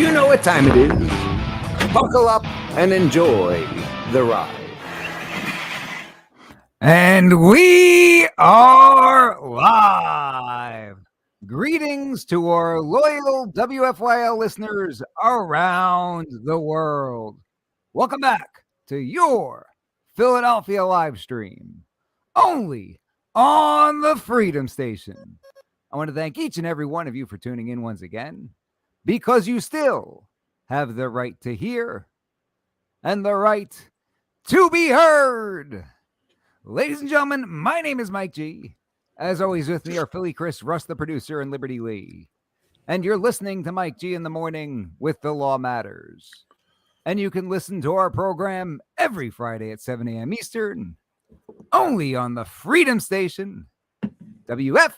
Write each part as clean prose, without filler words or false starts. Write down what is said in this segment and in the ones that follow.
You know what time it is. Buckle up and enjoy the ride. And we are live. Greetings to our loyal WFYL listeners around the world. Welcome back to your Philadelphia live stream, only on the Freedom Station. I want to thank each and every one of you for tuning in once again, because you still have the right to hear and the right to be heard. Ladies and gentlemen, my name is Mike G. As always, with me are Philly Chris, Russ the producer, and Liberty Lee. And you're listening to Mike G in the morning with The Law Matters. And you can listen to our program every Friday at 7 a.m. Eastern, only on the Freedom Station, WFYL.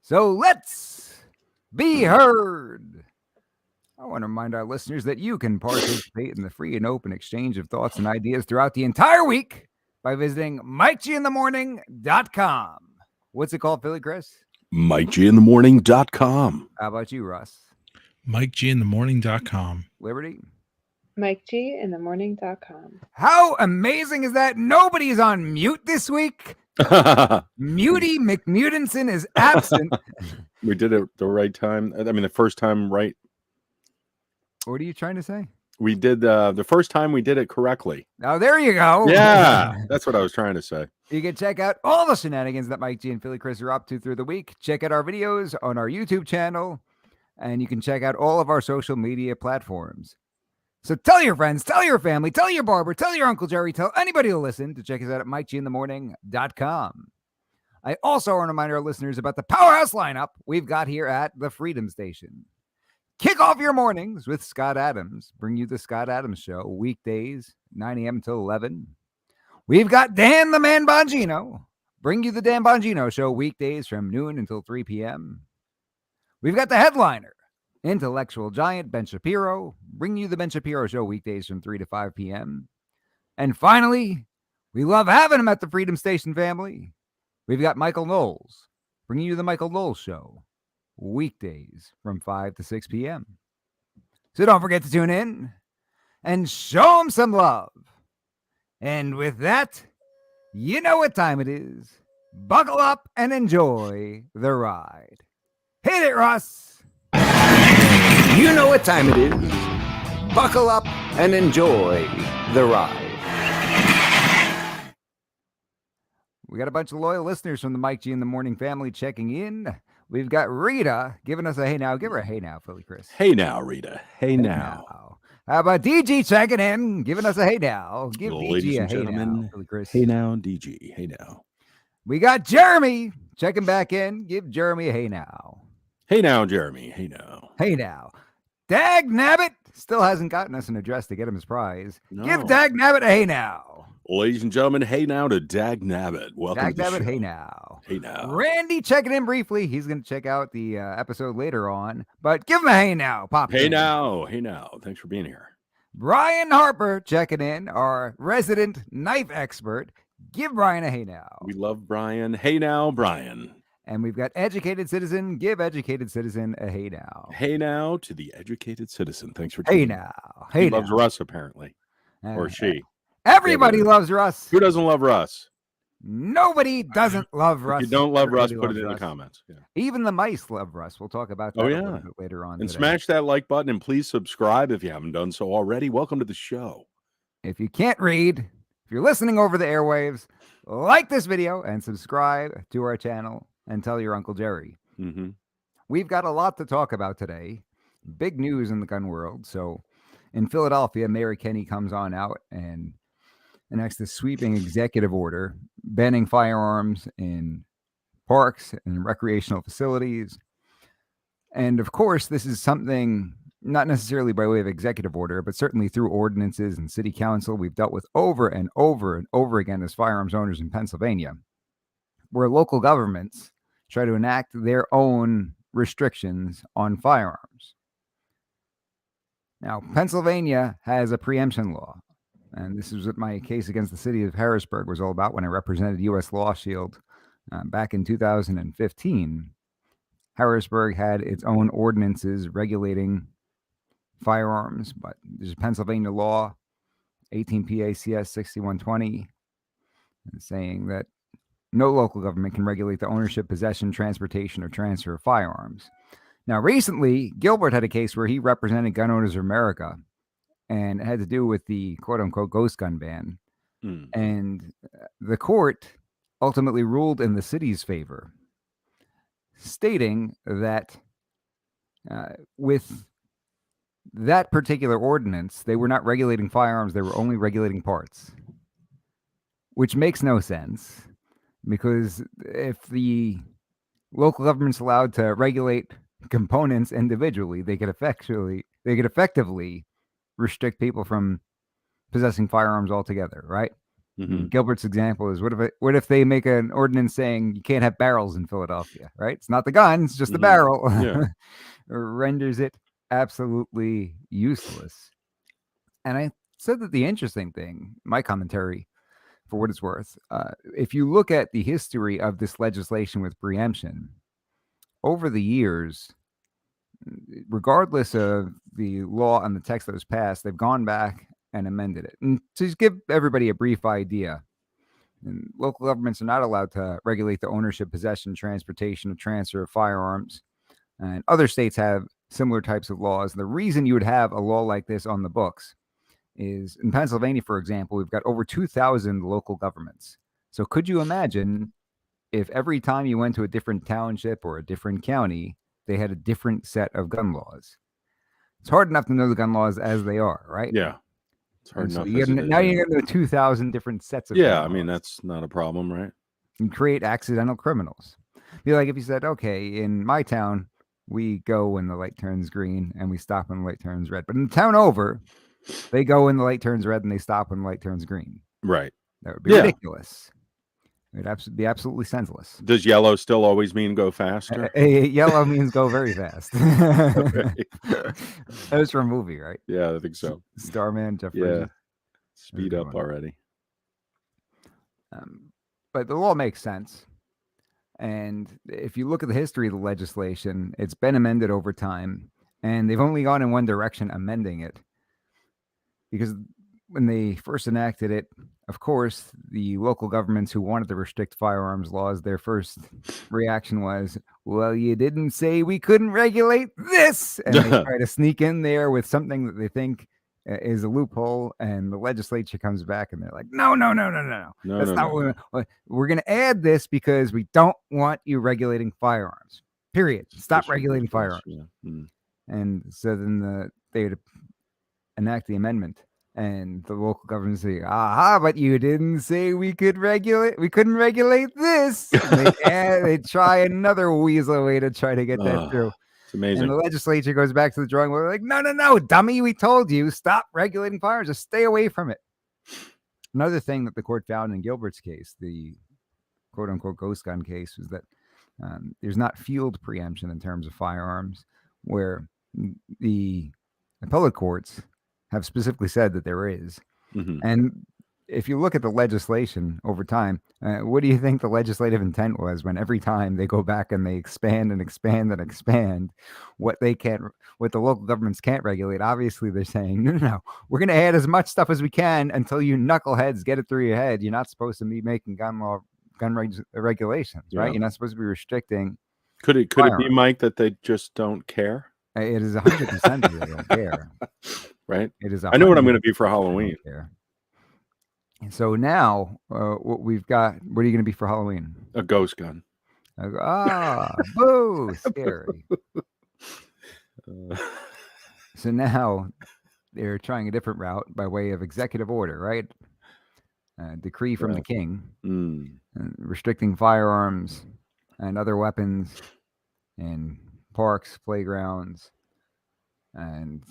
So let's be heard. I want to remind our listeners that you can participate in the free and open exchange of thoughts and ideas throughout the entire week by visiting MikeGinTheMorning.com. What's it called, Philly Chris? MikeGinTheMorning.com. How about you, Russ? MikeGinTheMorning.com. Liberty? MikeGinTheMorning.com. How amazing is that? Nobody's on mute this week. Muty McMutinson is absent. We did it the right time. I mean, the first time right. What are you trying to say? We did the first time we did it correctly. Oh, there you go. Yeah, that's what I was trying to say. You can check out all the shenanigans that Mike G and Philly Chris are up to through the week. Check out our videos on our YouTube channel, and you can check out all of our social media platforms. So tell your friends, tell your family, tell your barber, tell your Uncle Jerry, tell anybody to listen to check us out at MikeGinTheMorning.com. I also want to remind our listeners about the powerhouse lineup we've got here at the Freedom Station. Kick off your mornings with Scott Adams. Bring you the Scott Adams Show weekdays, 9 a.m. until 11. We've got Dan the Man Bongino. Bring you the Dan Bongino Show weekdays from noon until 3 p.m. We've got the headliner, intellectual giant Ben Shapiro. Bring you the Ben Shapiro Show weekdays from 3 to 5 p.m. And finally, we love having him at the Freedom Station family. We've got Michael Knowles. Bring you the Michael Knowles Show weekdays from 5 to 6 p.m. So don't forget to tune in and show them some love. And with that, you know what time it is. Buckle up and enjoy the ride. Hit it, Russ. You know what time it is. Buckle up and enjoy the ride. We got a bunch of loyal listeners from the Mike G in the Morning family checking in. We've got Rita giving us a hey now. Give her a hey now, Philly Chris. Hey now, Rita. Hey now. How about DG checking in, giving us a hey now? Give Ladies DG a and hey gentlemen, now, Philly Chris. Hey now, DG. Hey now. We got Jeremy checking back in. Give Jeremy a hey now. Hey now, Jeremy. Hey now. Hey now. Dag Nabbit still hasn't gotten us an address to get him his prize. No. Give Dag Nabbit a hey now. Ladies and gentlemen, hey now to Dag Nabbit. Welcome Dag to the Nabbit, show. hey now. Hey now. Randy checking in briefly. He's going to check out the episode later on, but give him a hey now, Pop. Hey now. Hey now. Thanks for being here. Brian Harper checking in, our resident knife expert. Give Brian a hey now. We love Brian. Hey now, Brian. And we've got Educated Citizen. Give Educated Citizen a hey now. Hey now to the educated citizen. Thanks for Hey tuning in. now. Hey He now. loves Russ, apparently. Or she. Everybody loves Russ. Who doesn't love Russ? Nobody doesn't love Russ. If you don't love Russ, Everybody put it in loves the Russ. comments. Yeah. Even the mice love Russ. We'll talk about that Oh, a yeah. little bit later on. And today. smash that like button and please subscribe if you haven't done so already. Welcome to the show. If you can't read, if you're listening over the airwaves, like this video and subscribe to our channel and tell your Uncle Jerry. Mm-hmm. We've got a lot to talk about today. Big news in the gun world. So in Philadelphia, Mayor Kenny comes on out and enacts this sweeping executive order banning firearms in parks and recreational facilities. And of course, this is something not necessarily by way of executive order, but certainly through ordinances and city council we've dealt with over and over and over again as firearms owners in Pennsylvania, where local governments try to enact their own restrictions on firearms. Now, Pennsylvania has a preemption law, and this is what my case against the city of Harrisburg was all about when I represented U.S. Law Shield back in 2015. Harrisburg had its own ordinances regulating firearms, but there's a Pennsylvania law, 18 PACS 6120, saying that no local government can regulate the ownership, possession, transportation, or transfer of firearms. Now, recently, Gilbert had a case where he represented Gun Owners of America, and it had to do with the quote-unquote ghost gun ban. And the court ultimately ruled in the city's favor, stating that with that particular ordinance, they were not regulating firearms, they were only regulating parts, which makes no sense, because if the local government's allowed to regulate components individually, they could effectively restrict people from possessing firearms altogether, right? Gilbert's example is, what if they make an ordinance saying you can't have barrels in Philadelphia, right? It's not the gun, it's just the barrel. Yeah. Renders it absolutely useless. And I said that the interesting thing, my commentary, for what it's worth, if you look at the history of this legislation with preemption, over the years, regardless of the law and the text that was passed, they've gone back and amended it. And to just give everybody a brief idea, and local governments are not allowed to regulate the ownership, possession, transportation, or transfer of firearms. And other states have similar types of laws. The reason you would have a law like this on the books is, in Pennsylvania, for example, we've got over 2,000 local governments. So could you imagine if every time you went to a different township or a different county, they had a different set of gun laws? It's hard enough to know the gun laws as they are, right? Yeah. It's hard So enough. you're going to know 2,000 different sets of Yeah, gun I mean, laws. that's not a problem, right? And create accidental criminals. Be like if you said, okay, in my town, we go when the light turns green and we stop when the light turns red. But in the town over, they go when the light turns red and they stop when the light turns green. Right. That would be ridiculous. It would be absolutely senseless. Does yellow still always mean go faster? Yellow means go very fast. Okay. That was from a movie, right? Yeah, I think so. Starman, Jeff Yeah. Bridges. Speed up already. But the law makes sense. And if you look at the history of the legislation, it's been amended over time. And they've only gone in one direction, amending it. Because when they first enacted it, of course, the local governments who wanted to restrict firearms laws, their first reaction was, well, you didn't say we couldn't regulate this. And they try to sneak in there with something that they think is a loophole, and the legislature comes back and they're like, no. That's not what we're going to add this because we don't want you regulating firearms. Period. Stop regulating firearms. Yeah. And so then they would enact the amendment, and the local government say, but you didn't say we couldn't regulate this. And they try another weasel way to try to get that through. It's amazing. And the legislature goes back to the drawing board, like, no, dummy, we told you, stop regulating firearms, just stay away from it. Another thing that the court found in Gilbert's case, the quote-unquote ghost gun case, was that there's not field preemption in terms of firearms, where the appellate courts have specifically said that there is. And if you look at the legislation over time, what do you think the legislative intent was when every time they go back and they expand and expand and expand what the local governments can't regulate? Obviously, they're saying, no, we're going to add as much stuff as we can until you knuckleheads get it through your head. You're not supposed to be making gun regulations, right? Yeah. You're not supposed to be restricting. Could it be, Mike, that they just don't care? It is 100% that they don't care. Right? It is. I know what I'm going to be for Halloween. So now, what we've got, what are you going to be for Halloween? A ghost gun. Boo, scary. So now they're trying a different route by way of executive order, right? Decree from the king, restricting firearms and other weapons in parks, playgrounds. And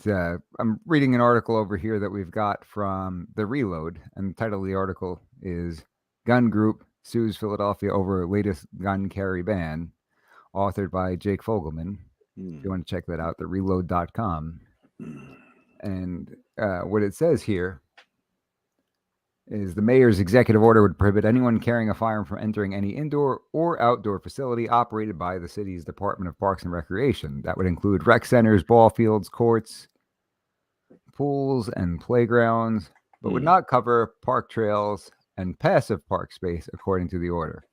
I'm reading an article over here that we've got from The Reload, and the title of the article is Gun Group Sues Philadelphia Over Latest Gun Carry Ban, authored by Jake Fogelman. If you want to check that out, thereload.com. And what it says here is the mayor's executive order would prohibit anyone carrying a firearm from entering any indoor or outdoor facility operated by the city's Department of Parks and Recreation. That would include rec centers, ball fields, courts, pools, and playgrounds, but would not cover park trails and passive park space, according to the order.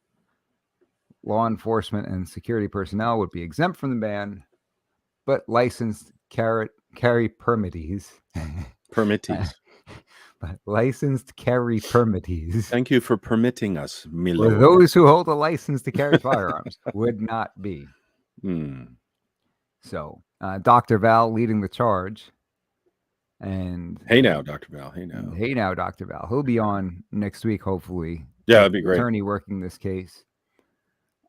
Law enforcement and security personnel would be exempt from the ban, but licensed carry permittees. But licensed carry permittees. Thank you for permitting us, Or Milo. those who hold a license to carry firearms would not be. So, Dr. Val leading the charge. And hey now, Dr. Val. Hey now, Dr. Val. He'll be on next week, hopefully. Yeah, that'd be great. Attorney working this case.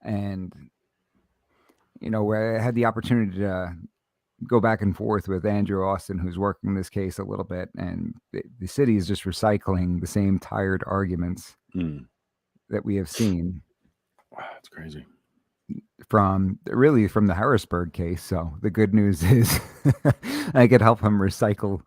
And, where I had the opportunity to go back and forth with Andrew Austin, who's working this case a little bit, and the city is just recycling the same tired arguments that we have seen. Wow, that's crazy. From the Harrisburg case. So the good news is I could help him recycle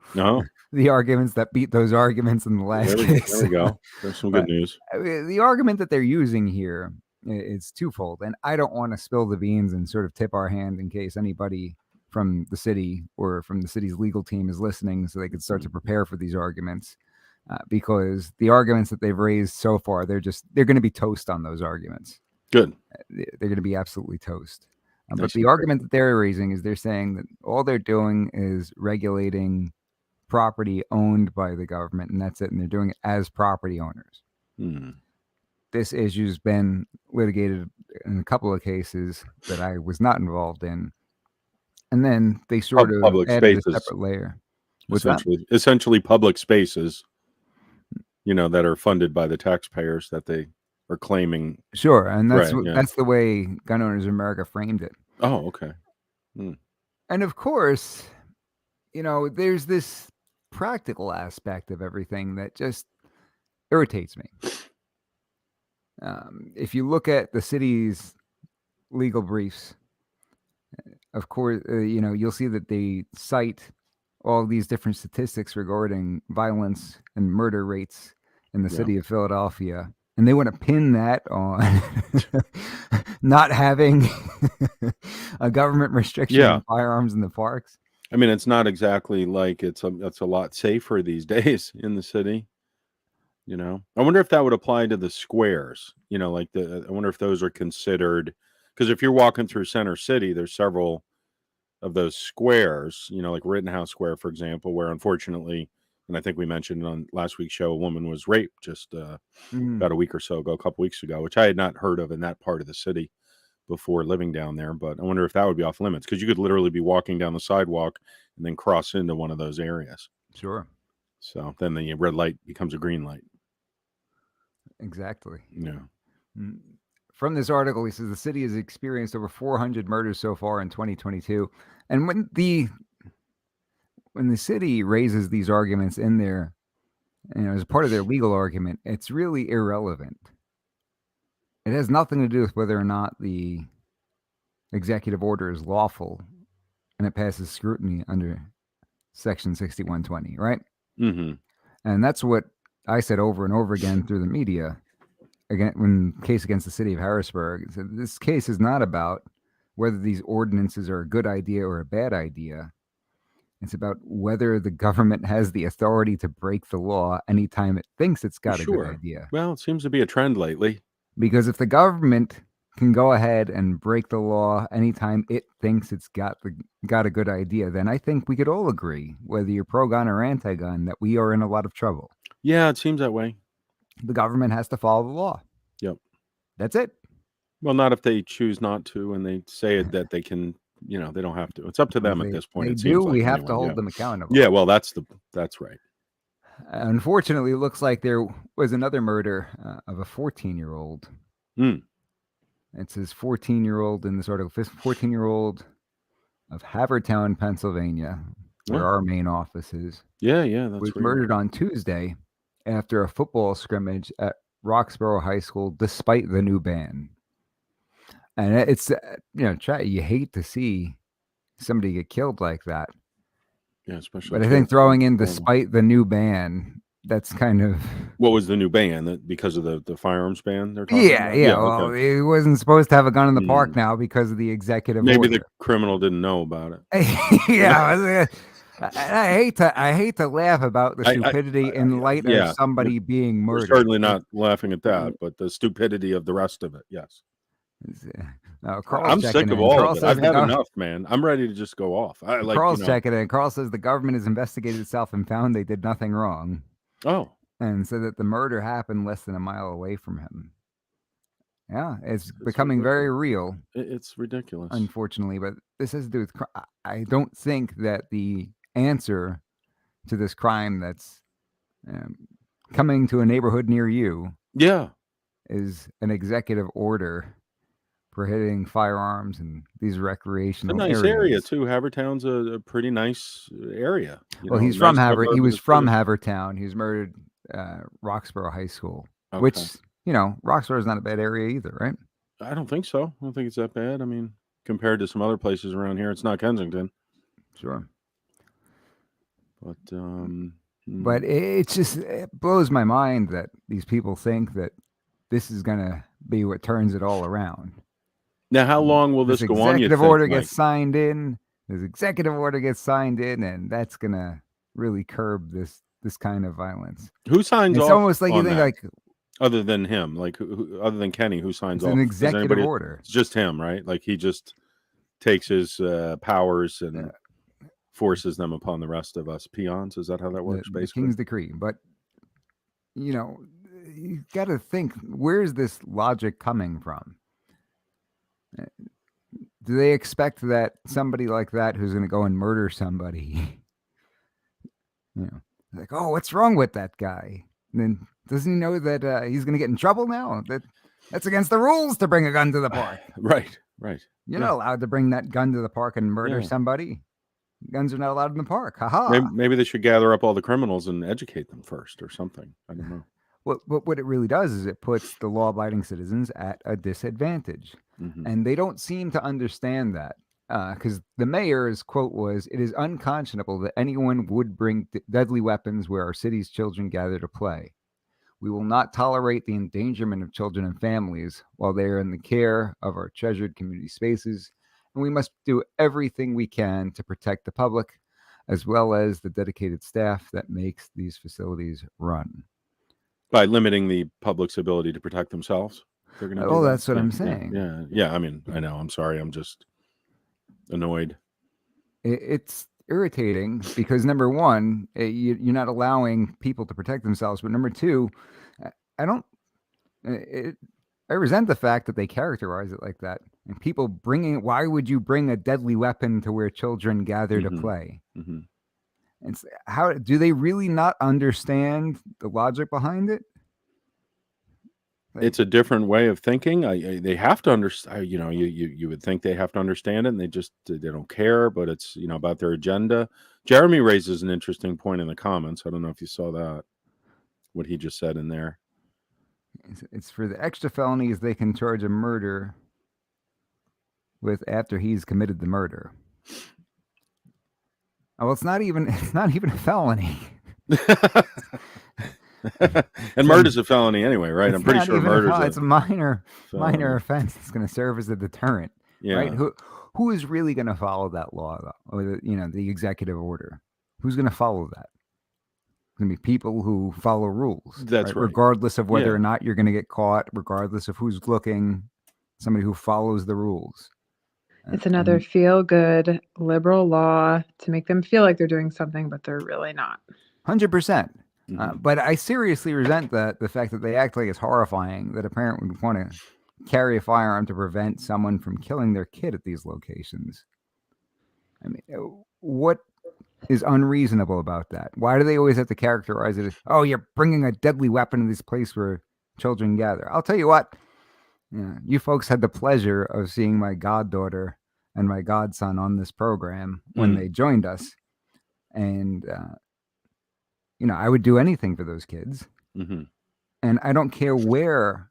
the arguments that beat those arguments in the last case. There we go. There's some good news. The argument that they're using here is twofold, and I don't want to spill the beans and sort of tip our hand in case anybody from the city or from the city's legal team is listening, so they could start to prepare for these arguments, because the arguments that they've raised so far, they're going to be toast on those arguments. Good. They're going to be absolutely toast. But the argument that they're raising is they're saying that all they're doing is regulating property owned by the government, and that's it. And they're doing it as property owners. This issue's been litigated in a couple of cases that I was not involved in. And then they sort of public added spaces. a separate layer. Essentially public spaces, that are funded by the taxpayers that they are claiming. Sure. And that's the way Gun Owners of America framed it. Oh, okay. And of course, there's this practical aspect of everything that just irritates me. If you look at the city's legal briefs, of course, you'll see that they cite all these different statistics regarding violence and murder rates in the city of Philadelphia. And they want to pin that on not having a government restriction on firearms in the parks. I mean, it's not exactly like it's a lot safer these days in the city. I wonder if that would apply to the squares. I wonder if those are considered, because if you're walking through Center City, there's several of those squares. Like Rittenhouse Square, for example, where unfortunately, and I think we mentioned on last week's show, a woman was raped just about a week or so ago, a couple weeks ago, which I had not heard of in that part of the city before living down there. But I wonder if that would be off limits, because you could literally be walking down the sidewalk and then cross into one of those areas. Sure. So then the red light becomes a green light. Exactly. Yeah. From this article, he says the city has experienced over 400 murders so far in 2022. And when the city raises these arguments in there, as part of their legal argument, it's really irrelevant. It has nothing to do with whether or not the executive order is lawful and it passes scrutiny under Section 6120, right? Mm-hmm. And that's what I said over and over again through the media, when case against the city of Harrisburg. So this case is not about whether these ordinances are a good idea or a bad idea. It's about whether the government has the authority to break the law anytime it thinks it's got a good idea. Well, it seems to be a trend lately. Because if the government can go ahead and break the law anytime it thinks it's got a good idea, then I think we could all agree, whether you're pro-gun or anti-gun, that we are in a lot of trouble. Yeah, it seems that way. The government has to follow the law. Yep. That's it. Well, not if they choose not to, and they say that they can, they don't have to. It's up to them at this point. They do. We have to hold them accountable. Yeah, well, that's right. Unfortunately, it looks like there was another murder of a 14-year-old. It says 14-year-old in this article, 14-year-old of Havertown, Pennsylvania, where our main office is. Yeah, that's was murdered on Tuesday after a football scrimmage at Roxborough High School, despite the new ban. And it's, you hate to see somebody get killed like that. Yeah, especially. But I think throwing in despite the new ban that's kind of What was the new ban? That because of the firearms ban they're talking yeah, about? yeah. Yeah, Well, okay. he wasn't supposed to have a gun in the park Mm. now because of the executive Maybe the order. criminal didn't know about it. Yeah, I hate to laugh about the stupidity in light of Yeah, somebody being we're murdered. certainly not laughing at that, but the stupidity of the rest of it, yes. Carl's I'm checking sick of in. all of Carl it. I've says had enough, man. I'm ready to just go off. I like, Carl's checking in. Carl says the government has investigated itself and found they did nothing wrong, oh, and said that the murder happened less than a mile away from him. Yeah, it's it's becoming very ridiculous. real, It's ridiculous. unfortunately. But this has to do with. I don't think that the answer to this crime that's um, coming to a neighborhood near you Yeah, is an executive order prohibiting firearms in these it's a recreational nice area areas. too. Havertown's a pretty nice area. Well, A he's from nice He suburb of was the from city. Havertown. He was murdered Roxborough High School, Okay. which Roxborough is not a bad area either, right? I don't think so. I don't think it's that bad. I mean, compared to some other places around here, it's not Kensington. Sure. But But it blows my mind that these people think that this is gonna be what turns it all around. now, how long will This this go on? You executive think, order Mike? gets signed in. This executive order gets signed in, and that's gonna really curb this kind of violence. Who signs It's off almost like you on think that? like Other than him, like other than Kenny, who signs it's an off? Is executive anybody? order. It's just him, right? Like he just takes his powers and forces them upon the rest of us peons. Is that how that works? The Basically, king's decree. But you got to think, where's this logic coming from? Do they expect that somebody like that who's going to go and murder somebody, like, oh, what's wrong with that guy? And then doesn't he know that he's going to get in trouble now? That's against the rules to bring a gun to the park. right. You're not allowed to bring that gun to the park and murder somebody. Guns are not allowed in the park. Haha. Maybe they should gather up all the criminals and educate them first, or something. I don't know. What it really does is it puts the law-abiding citizens at a disadvantage, and they don't seem to understand that. Because the mayor's quote was, "It is unconscionable that anyone would bring deadly weapons where our city's children gather to play. We will not tolerate the endangerment of children and families while they are in the care of our treasured community spaces, and we must do everything we can to protect the public, as well as the dedicated staff that makes these facilities run." By limiting the public's ability to protect themselves, they're going to do Oh, that. that's what I'm saying. Yeah. I mean, I know. I'm sorry. I'm just annoyed. It's irritating because number one, you're not allowing people to protect themselves, but number two, I don't. I resent the fact that they characterize it like that. And people bringing, why would you bring a deadly weapon to where children gather to play? It's how do they really not understand the logic behind it? It's a different way of thinking. They have to understand. You would think they have to understand it, and they don't care. But it's about their agenda. Jeremy raises an interesting point in the comments. I don't know if you saw that. What he just said in there. It's for the extra felonies they can charge a murder with after he's committed the murder. Oh, well, it's not even a felony. And murder's a felony anyway, right? I'm pretty sure murder's it's a minor offense. It's going to serve as a deterrent, right? Who is really going to follow that law, though, or the executive order? Who's going to follow that? It's going to be people who follow rules. That's right. Regardless of whether or not you're going to get caught, regardless of who's looking, somebody who follows the rules. It's another feel-good liberal law to make them feel like they're doing something, but they're really not. 100%. But I seriously resent the fact that they act like it's horrifying that a parent would want to carry a firearm to prevent someone from killing their kid at these locations. I mean, what is unreasonable about that? Why do they always have to characterize it as, oh, you're bringing a deadly weapon to this place where children gather? I'll tell you what, you folks had the pleasure of seeing my goddaughter and my godson on this program when they joined us. And, I would do anything for those kids. And I don't care where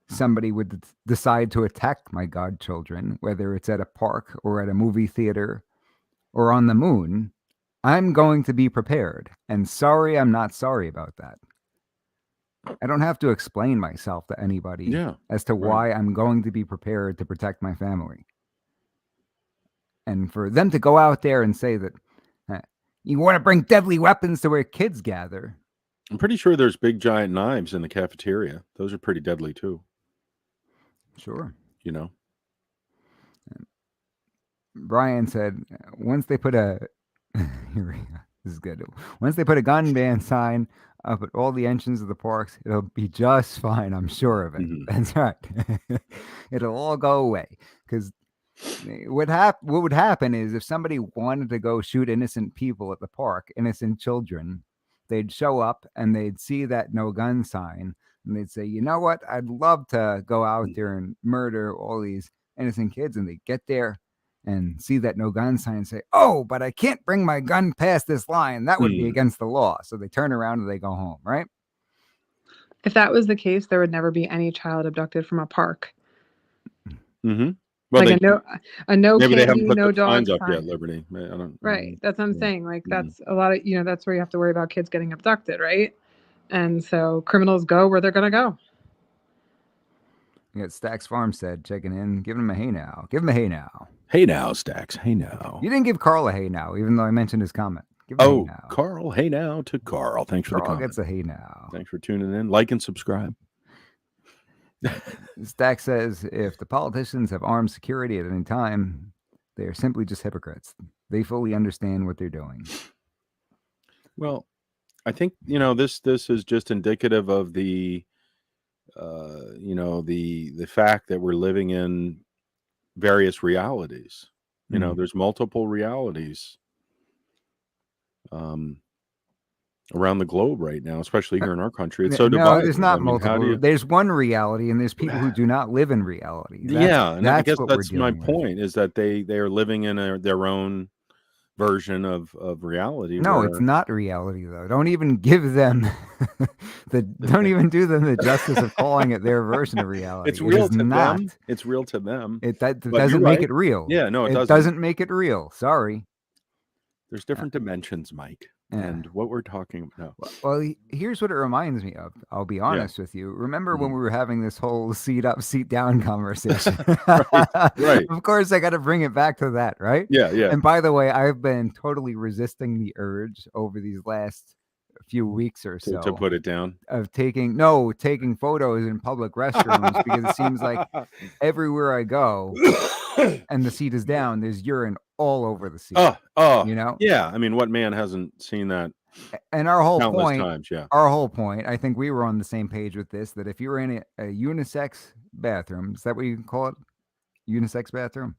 somebody would decide to attack my godchildren, whether it's at a park or at a movie theater or on the moon. I'm going to be prepared. And sorry, I'm not sorry about that. I don't have to explain myself to anybody Yeah. as to Right. why I'm going to be prepared to protect my family. And for them to go out there and say that you want to bring deadly weapons to where kids gather. I'm pretty sure there's big giant knives in the cafeteria. Those are pretty deadly too. Sure. You know. Brian said once they put a this is good. Once they put a gun ban sign up at all the entrances of the parks, it'll be just fine. I'm sure of it. Mhm. That's right. It'll all go away because what would happen is if somebody wanted to go shoot innocent people at the park, innocent children, they'd show up and they'd see that no gun sign and they'd say, you know what, I'd love to go out there and murder all these innocent kids. And they get there and see that no gun sign and say, oh, but I can't bring my gun past this line. That would be against the law. So they turn around and they go home, right? If that was the case, there would never be any child abducted from a park. Mm-hmm. Well, Like a no maybe they candy, haven't put no the dog signs up sign. yet, Liberty. I don't. Right. That's what I'm Yeah. saying. Like Mhm. that's a lot of, that's where you have to worry about kids getting abducted, right? And so criminals go where they're going to go. You got Stacks Farm said, checking in, give him a hey now. Give him a hey now. Hey now, Stacks. Hey now. You didn't give Carl a hey now, even though I mentioned his comment. Give him a hey now. Carl. Hey now to Carl. Thanks for the Carl comment. gets a hey now. Thanks for tuning in. Like and subscribe. Stack says, if the politicians have armed security at any time, they are simply just hypocrites. They fully understand what they're doing. Well, I think this is just indicative of the the fact that we're living in various realities. There's multiple realities around the globe right now, especially here in our country. It's so divided. No, there's not multiple. There's one reality, and there's people who do not live in reality. And I guess what that's we're my dealing with. point, is that they are living in their own version of reality. No, it's not reality though. Don't even give them don't even do them the justice of calling it their version of reality. It's real to not. them. It's real to them. That doesn't make it real. Yeah, no, it doesn't make it real. Sorry. There's different dimensions, Mike. And what we're talking about. Well, here's what it reminds me of. I'll be honest with you. Remember when we were having this whole seat up, seat down conversation? Right. Of course, I got to bring it back to that, right? Yeah. And by the way, I've been totally resisting the urge over these last few weeks or so to put it down, of taking photos in public restrooms because it seems like everywhere I go and the seat is down, there's urine all over the seat. Yeah. I mean, what man hasn't seen that? And our whole countless point, times, our whole point, I think we were on the same page with this, that if you were in a unisex bathroom, is that what you call it? Unisex bathroom?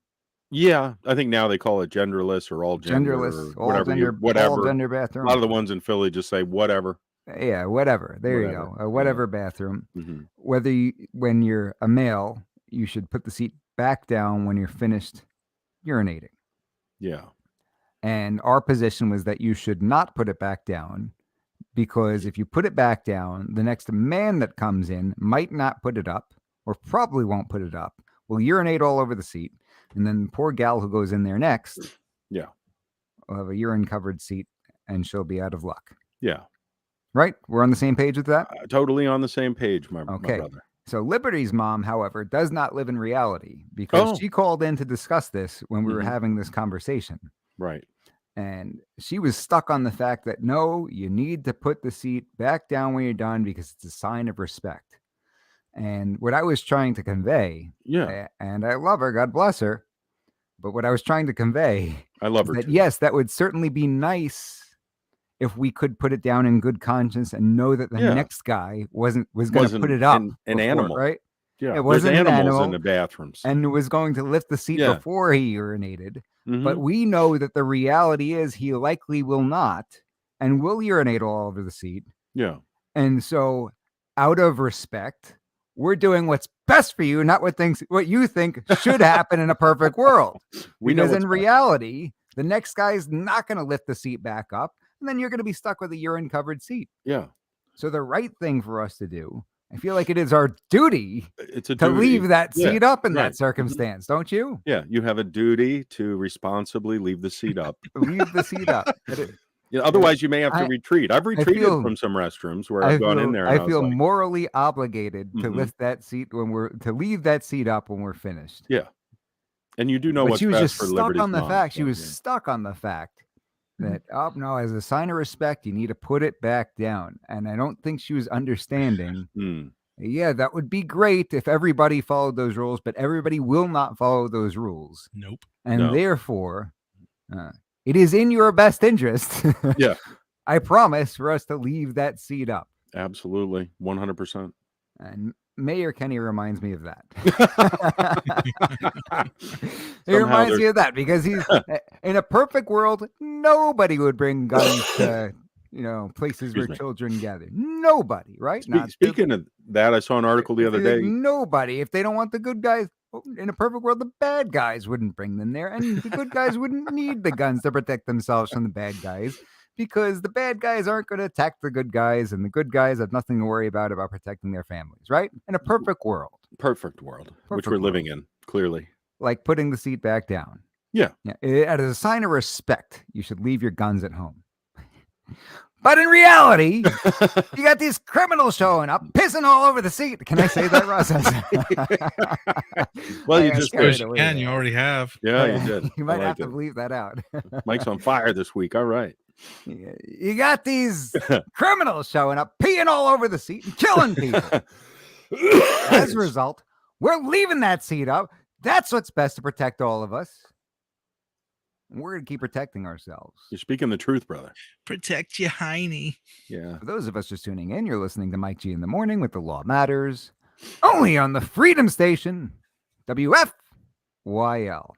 Yeah, I think now they call it genderless or all gender, genderless, or whatever, whatever. All gender bathroom. A lot of the ones in Philly just say whatever. Yeah, whatever. There you go. A whatever bathroom. Whether when you're a male, you should put the seat back down when you're finished urinating. Yeah. And our position was that you should not put it back down, because if you put it back down, the next man that comes in might not put it up, or probably won't put it up, will urinate all over the seat. And then the poor gal who goes in there next will have a urine-covered seat, and she'll be out of luck. Yeah. Right? We're on the same page with that? Totally on the same page, my brother. So Liberty's mom, however, does not live in reality, because she called in to discuss this when we were having this conversation. Right. And she was stuck on the fact that, no, you need to put the seat back down when you're done because it's a sign of respect. And what I was trying to convey, and I love her, God bless her, but what I was trying to convey, I love her that too. Yes, that would certainly be nice if we could put it down in good conscience and know that the next guy was going to put it up. An animal, right? Yeah, it wasn't animals in the bathrooms, and was going to lift the seat before he urinated. But we know that the reality is he likely will not, and will urinate all over the seat. Yeah. And so, out of respect, we're doing what's best for you, not what you think should happen in a perfect world. Because in reality, the next guy's not going to lift the seat back up, and then you're going to be stuck with a urine-covered seat. Yeah. So the right thing for us to do I feel like it is our duty It's a to duty. leave that Yeah, seat up in right. that circumstance, don't you? Yeah, you have a duty to responsibly leave the seat up. Leave the seat up. Yeah, otherwise you may have to retreat. I've retreated feel- from some restrooms where I've gone in there and I I was feel like, morally obligated to Mhm. lift that seat to leave that seat up when we're finished. yeah. And you do know But what's she was best just for stuck Liberty's on the mom. fact. So, She was yeah. stuck on the fact that, oh no, as a sign of respect, you need to put it back down. And I don't think she was understanding. Mm, Yeah, that would be great if everybody followed those rules, but everybody will not follow those rules. Nope. And No. therefore, it is in your best interest. Yeah. I promise, for us to leave that seat up. Absolutely. 100%. And Mayor Kenny reminds me of that. He Somehow reminds there's- me of that because he's in a perfect world, nobody would bring guns to places where Excuse me. children gather. Nobody, right? Speaking of that, I saw an article the other day. Nobody. If they don't want the good guys, in a perfect world, the bad guys wouldn't bring them there, and the good guys wouldn't need the guns to protect themselves from the bad guys. Because the bad guys aren't going to attack the good guys, and the good guys have nothing to worry about protecting their families, right? In a perfect world. Perfect world, which Perfect we're world. living in, clearly. Like putting the seat back down. Yeah. As a sign of respect, you should leave your guns at home. But in reality, you got these criminals showing up, pissing all over the seat. Can I say that, Russ? Well, you I just carried Yes, you away can. there. You already have. Yeah, you did. You I might like have to it. leave that out. Mike's on fire this week. All right. You got these criminals showing up, peeing all over the seat and killing people. As a result, we're leaving that seat up. That's what's best to protect all of us. We're going to keep protecting ourselves. You're speaking the truth, brother. Protect your hiney. Yeah. For those of us just tuning in, you're listening to Mike G in the Morning with The Law Matters, only on the Freedom Station, WFYL.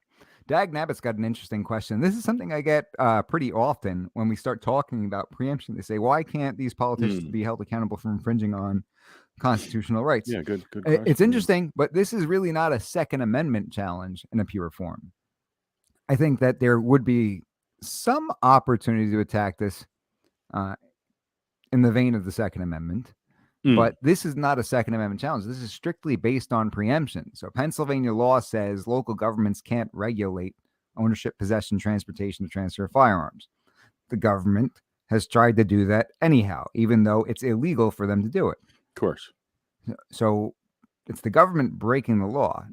Dag Nabbitt's got an interesting question. This is something I get pretty often when we start talking about preemption. They say, why can't these politicians be held accountable for infringing on constitutional rights? Yeah, good question. It's interesting, but this is really not a Second Amendment challenge in a pure form. I think that there would be some opportunity to attack this in the vein of the Second Amendment. But this is not a Second Amendment challenge. This is strictly based on preemption. So Pennsylvania law says local governments can't regulate ownership, possession, transportation, or transfer of firearms. The government has tried to do that anyhow, even though it's illegal for them to do it. Of course. So it's the government breaking the law.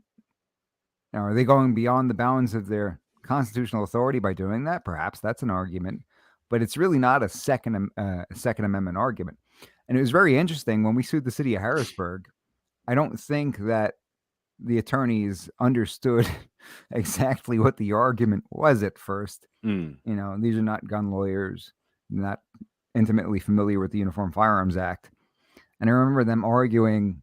Now, are they going beyond the bounds of their constitutional authority by doing that? Perhaps that's an argument, but it's really not a Second Amendment argument. And it was very interesting when we sued the city of Harrisburg. I don't think that the attorneys understood exactly what the argument was at first. These are not gun lawyers, not intimately familiar with the Uniform Firearms Act. And I remember them arguing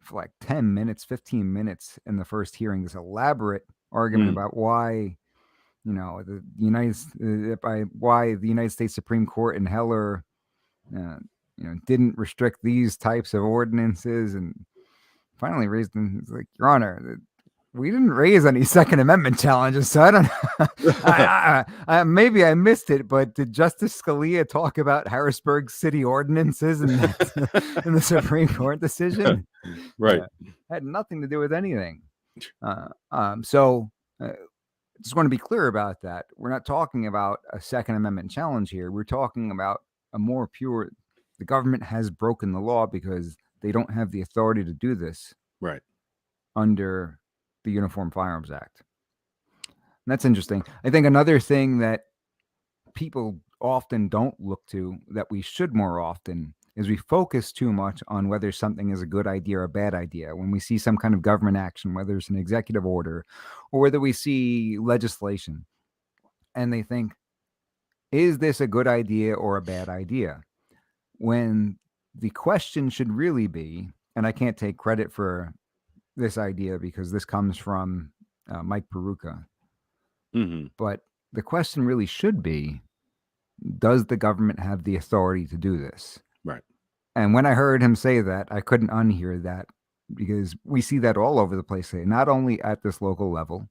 for like 10 minutes, 15 minutes in the first hearing, this elaborate argument about why, the United States Supreme Court in Heller, didn't restrict these types of ordinances, and finally raised them. It's like, Your Honor, we didn't raise any Second Amendment challenges, so I don't know. Maybe I missed it, but did Justice Scalia talk about Harrisburg city ordinances in the Supreme Court decision? Right. Had nothing to do with anything. So just want to be clear about that. We're not talking about a Second Amendment challenge here. We're talking about a more pure, the government has broken the law because they don't have the authority to do this. Right. Under the Uniform Firearms Act. And that's interesting. I think another thing that people often don't look to, that we should more often, is we focus too much on whether something is a good idea or a bad idea. When we see some kind of government action, whether it's an executive order or whether we see legislation, and they think, is this a good idea or a bad idea? When the question should really be, and I can't take credit for this idea because this comes from Mike Peruka, but the question really should be, does the government have the authority to do this? Right. And when I heard him say that, I couldn't unhear that, because we see that all over the place, not only at this local level,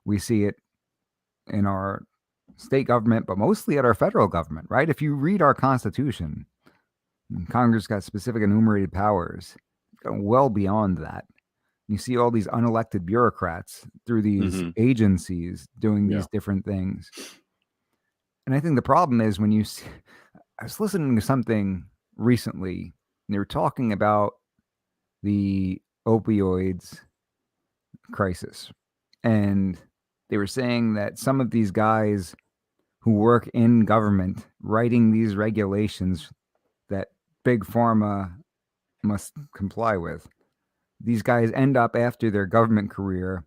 we see it in our state government, but mostly at our federal government, right? If you read our Constitution, And Congress got specific enumerated powers, going well beyond that. You see all these unelected bureaucrats through these agencies doing Yeah. these different things. And I think the problem is when you see, I was listening to something recently, and they were talking about the opioids crisis. And they were saying that some of these guys who work in government writing these regulations that big pharma must comply with, these guys end up after their government career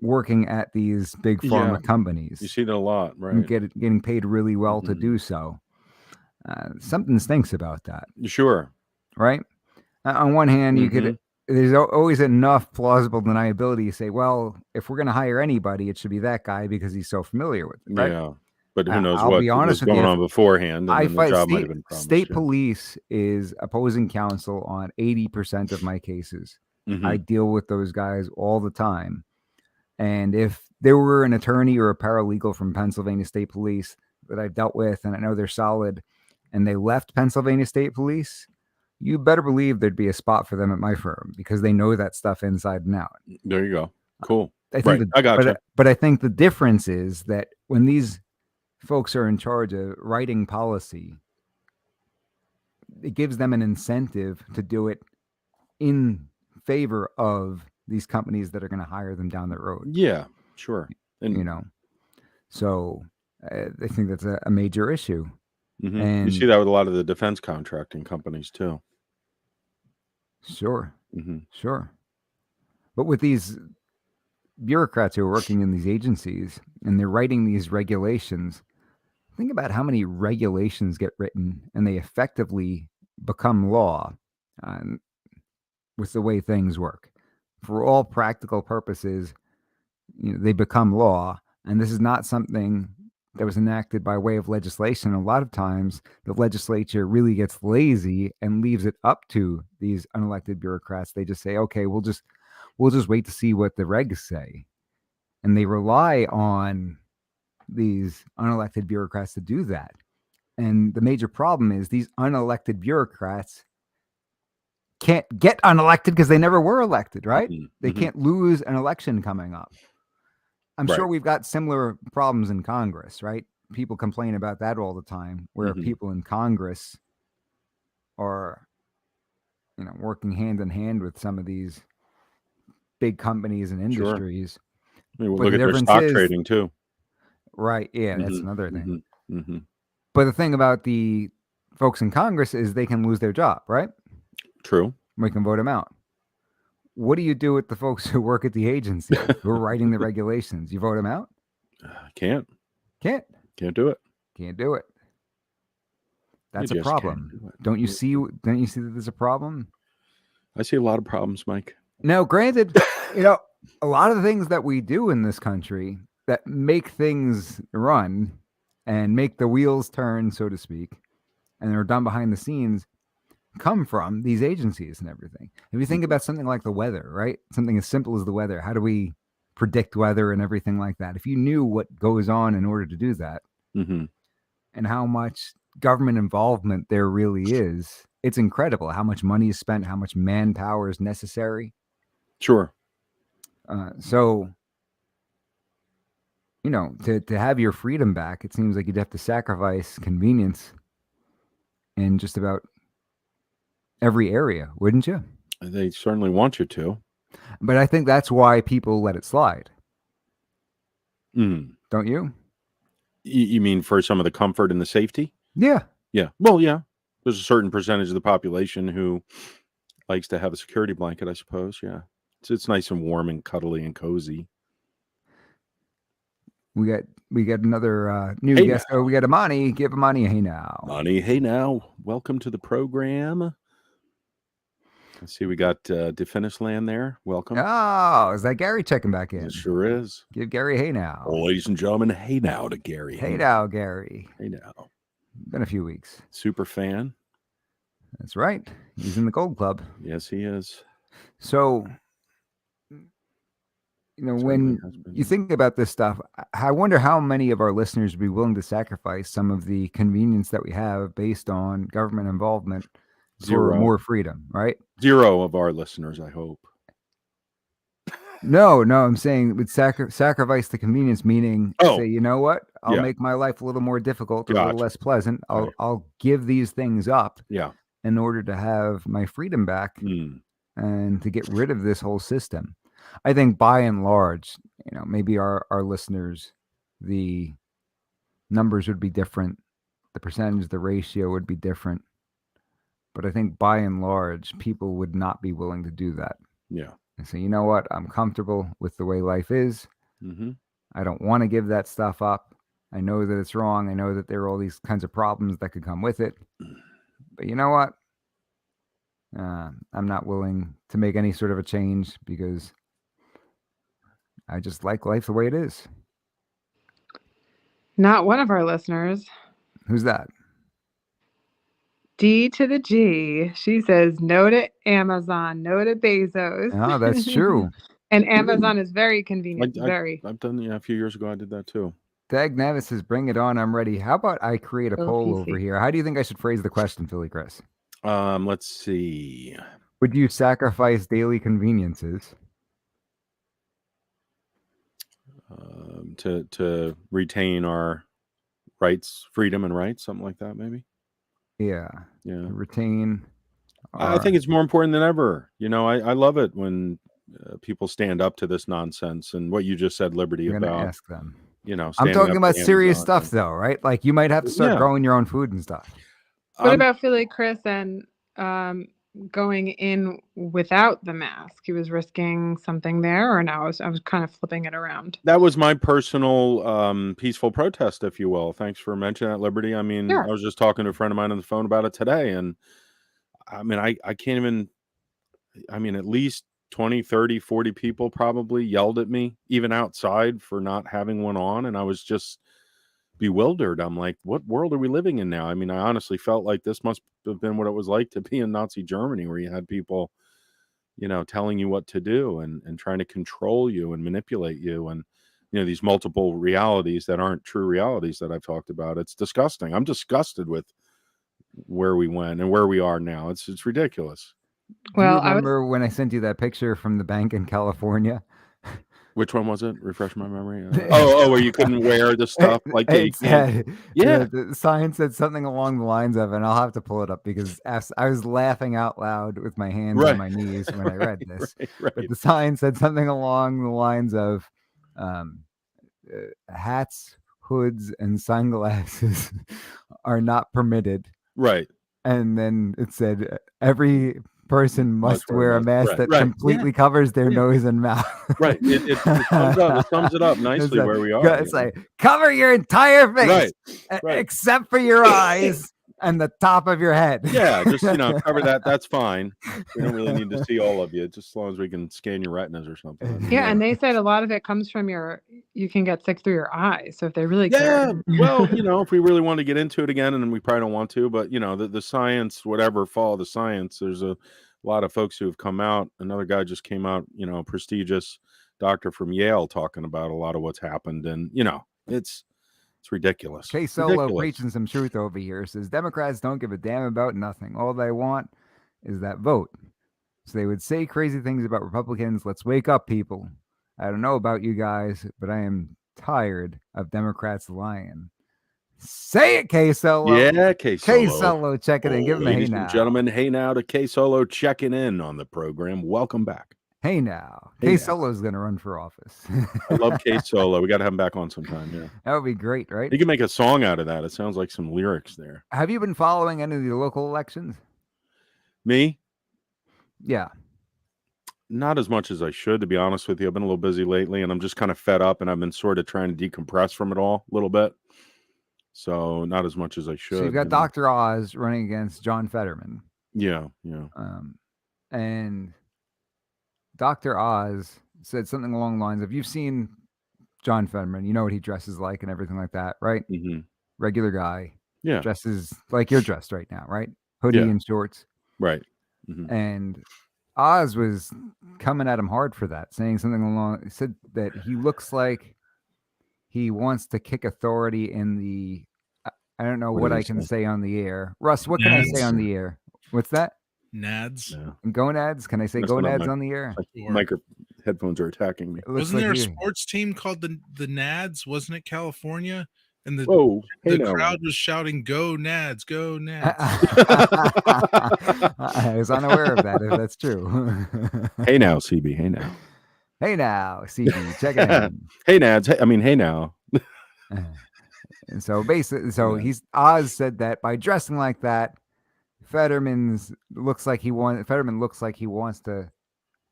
working at these big pharma Yeah. companies You see that a lot, and right? getting paid really well to do so. Something stinks about that, Sure. right? On one hand, you could there's always enough plausible deniability to say, well, if we're going to hire anybody, it should be that guy because he's so familiar with it, right? Yeah. But who knows I'll what be was honest with going you. on beforehand, and I then the fight job might have been promised. state Yeah. police is opposing counsel on 80% of my cases. I Mhm. deal with those guys all the time. And if there were an attorney or a paralegal from Pennsylvania State Police that I've dealt with and I know they're solid and they left Pennsylvania State Police, you better believe there'd be a spot for them at my firm because they know that stuff inside and out. There you go. Cool. I think I gotcha. but I think the difference is that when these folks are in charge of writing policy, it gives them an incentive to do it in favor of these companies that are going to hire them down the road. Yeah, sure. And You know, so I think that's a major issue. you And see that with a lot of the defense contracting companies too. sure, Mhm. sure. But with these bureaucrats who are working in these agencies and they're writing these regulations, think about how many regulations get written and they effectively become law with the way things work. For all practical purposes, they become law. And this is not something that was enacted by way of legislation. A lot of times the legislature really gets lazy and leaves it up to these unelected bureaucrats. They just say, okay, we'll just wait to see what the regs say. And they rely on these unelected bureaucrats to do that. And the major problem is these unelected bureaucrats can't get unelected because they never were elected, right? They can't lose an election coming up. I'm sure we've got similar problems in Congress, right? People complain about that all the time, where people in Congress are, working hand in hand with some of these big companies and industries. Sure. I mean, But look the at their difference stock is, trading too. right? Yeah, that's another thing. Mhm. But the thing about the folks in Congress is they can lose their job, right? True. We can vote them out. What do you do with the folks who work at the agency who are writing the regulations? You vote them out? Can't Can't. do it. Can't do it. That's a just can't problem. do it. Don't you see that there's a problem? I see a lot of problems, Mike. Now, granted, a lot of the things that we do in this country that make things run and make the wheels turn, so to speak, and are done behind the scenes come from these agencies and everything. If you think about something like the weather, right? Something as simple as the weather, how do we predict weather and everything like that? If you knew what goes on in order to do that and how much government involvement there really is, it's incredible how much money is spent, how much manpower is necessary. Sure. So, to have your freedom back, it seems like you'd have to sacrifice convenience in just about every area, wouldn't you? They certainly want you to. But I think that's why people let it slide. Don't you? You mean for some of the comfort and the safety? Yeah. Yeah. Well, yeah. There's a certain percentage of the population who likes to have a security blanket, I suppose. Yeah. It's nice and warm and cuddly and cozy. We got another new Hey guest. now. Oh, we got Amani. Give Amani a hey now. Money, hey now. Welcome to the program. Let's see, we got Definish Land there. Welcome. Oh, is that Gary checking back in? It sure is. Give Gary a hey now. Ladies and gentlemen, hey now to Gary. Hey now, Gary. Hey now. Been a few weeks. Super fan. That's right. He's in the Gold Club. Yes, he is. So, Certainly when has been, you yeah. think about this stuff, I wonder how many of our listeners would be willing to sacrifice some of the convenience that we have based on government involvement for Zero. more freedom, right? Zero of our listeners, I hope. No, I'm saying would sacrifice the convenience, meaning Oh. say, you know what, I'll Yeah. make my life a little more difficult or a little Gotcha. less pleasant. Right. I'll give these things up Yeah. in order to have my freedom back Mm. and to get rid of this whole system. I think by and large, maybe our listeners, the numbers would be different, the percentage, the ratio would be different. But I think by and large, people would not be willing to do that. Yeah. And say, you know what, I'm comfortable with the way life is. Mm-hmm. I don't want to give that stuff up. I know that it's wrong. I know that there are all these kinds of problems that could come with it. But you know what? I'm not willing to make any sort of a change because I just like life the way it is. Not one of our listeners. Who's that? D to the G. She says no to Amazon, no to Bezos. Oh, that's true. And Amazon is very convenient. I've done, a few years ago I did that too. Dag Navis says, bring it on. I'm ready. How about I create a Little poll PC. over here? How do you think I should phrase the question, Philly Chris? Let's see. Would you sacrifice daily conveniences To retain our rights, freedom and rights, something like that, maybe. Yeah. Yeah. Retain. I think it's more important than ever. I love it when people stand up to this nonsense and what you just said, Liberty, You're going to about, ask them. I'm talking about serious stuff, though, right? Like you might have to start growing your own food and stuff. What about Philly Chris and going in without the mask? He was risking something there, or no? I was kind of flipping it around. That was my personal peaceful protest, if you will. Thanks for mentioning that, Liberty. I mean, Sure. I was just talking to a friend of mine on the phone about it today, and I mean, I can't even, at least 20, 30, 40 people probably yelled at me, even outside, for not having one on, and I was just bewildered. I'm like, what world are we living in now? I mean, I honestly felt like this must have been what it was like to be in Nazi Germany, where you had people, telling you what to do and trying to control you and manipulate you, and these multiple realities that aren't true realities that I've talked about. It's disgusting. I'm disgusted with where we went and where we are now. It's ridiculous. Well, do you remember when I sent you that picture from the bank in California? Which one was it? Refresh my memory. Where you couldn't wear the stuff like yeah. The sign said something along the lines of, and I'll have to pull it up because I was laughing out loud with my hands on my knees when I read this. Right. But the sign said something along the lines of hats, hoods, and sunglasses are not permitted. Right. And then it said every person must wear a mask that completely covers their nose and mouth. Right. It sums it up nicely where we are. It's like, cover your entire face, except for your eyes and the top of your head. Yeah, just, cover that. That's fine. We don't really need to see all of you, just as long as we can scan your retinas or something. Yeah, and they said a lot of it comes from you can get sick through your eyes. So if they really care. Well, if we really want to get into it again, and we probably don't want to, but, the science, whatever, follow the science. There's a lot of folks who have come out. Another guy just came out, a prestigious doctor from Yale, talking about a lot of what's happened. And, it's ridiculous. K Solo preaching some truth over here. Says Democrats don't give a damn about nothing. All they want is that vote. So they would say crazy things about Republicans. Let's wake up, people. I don't know about you guys, but I am tired of Democrats lying. Say it, K Solo. Yeah, K Solo. K Solo checking in. Give him a hey now. Ladies and gentlemen, hey now to K Solo checking in on the program. Welcome back. Hey now. K Solo is going to run for office. I love K Solo. We got to have him back on sometime. Yeah. That would be great, right? You can make a song out of that. It sounds like some lyrics there. Have you been following any of the local elections? Me? Yeah. Not as much as I should, to be honest with you. I've been a little busy lately, and I'm just kind of fed up, and I've been sort of trying to decompress from it all a little bit. So not as much as I should. So you've got Dr. Oz running against John Fetterman. Yeah. And Dr. Oz said something along the lines of, you've seen John Fetterman, you know what he dresses like and everything like that, right? Mm-hmm. Regular guy. Yeah. Dresses like you're dressed right now, right? Hoodie and shorts. Right. Mm-hmm. And Oz was coming at him hard for that, saying something along. He said that he looks like he wants to kick authority in the. I don't know What what did he I can say? say on the air. Russ, what can I say on the air? What's that? Nads. No. Gonads? Can I say Messing up gonads my- on the air? My headphones are attacking me. It looks Wasn't like there a you. sports team called the Nads? Wasn't it California? And Whoa! Hey, the now. crowd was shouting, "Go Nads, go Nads!" I was unaware of that, if that's true. Hey now, CB. Hey now. Hey now, CB, check it in. Hey Nads. Hey now. And so basically, Yeah. Oz said that by dressing like that, Fetterman looks like he wants to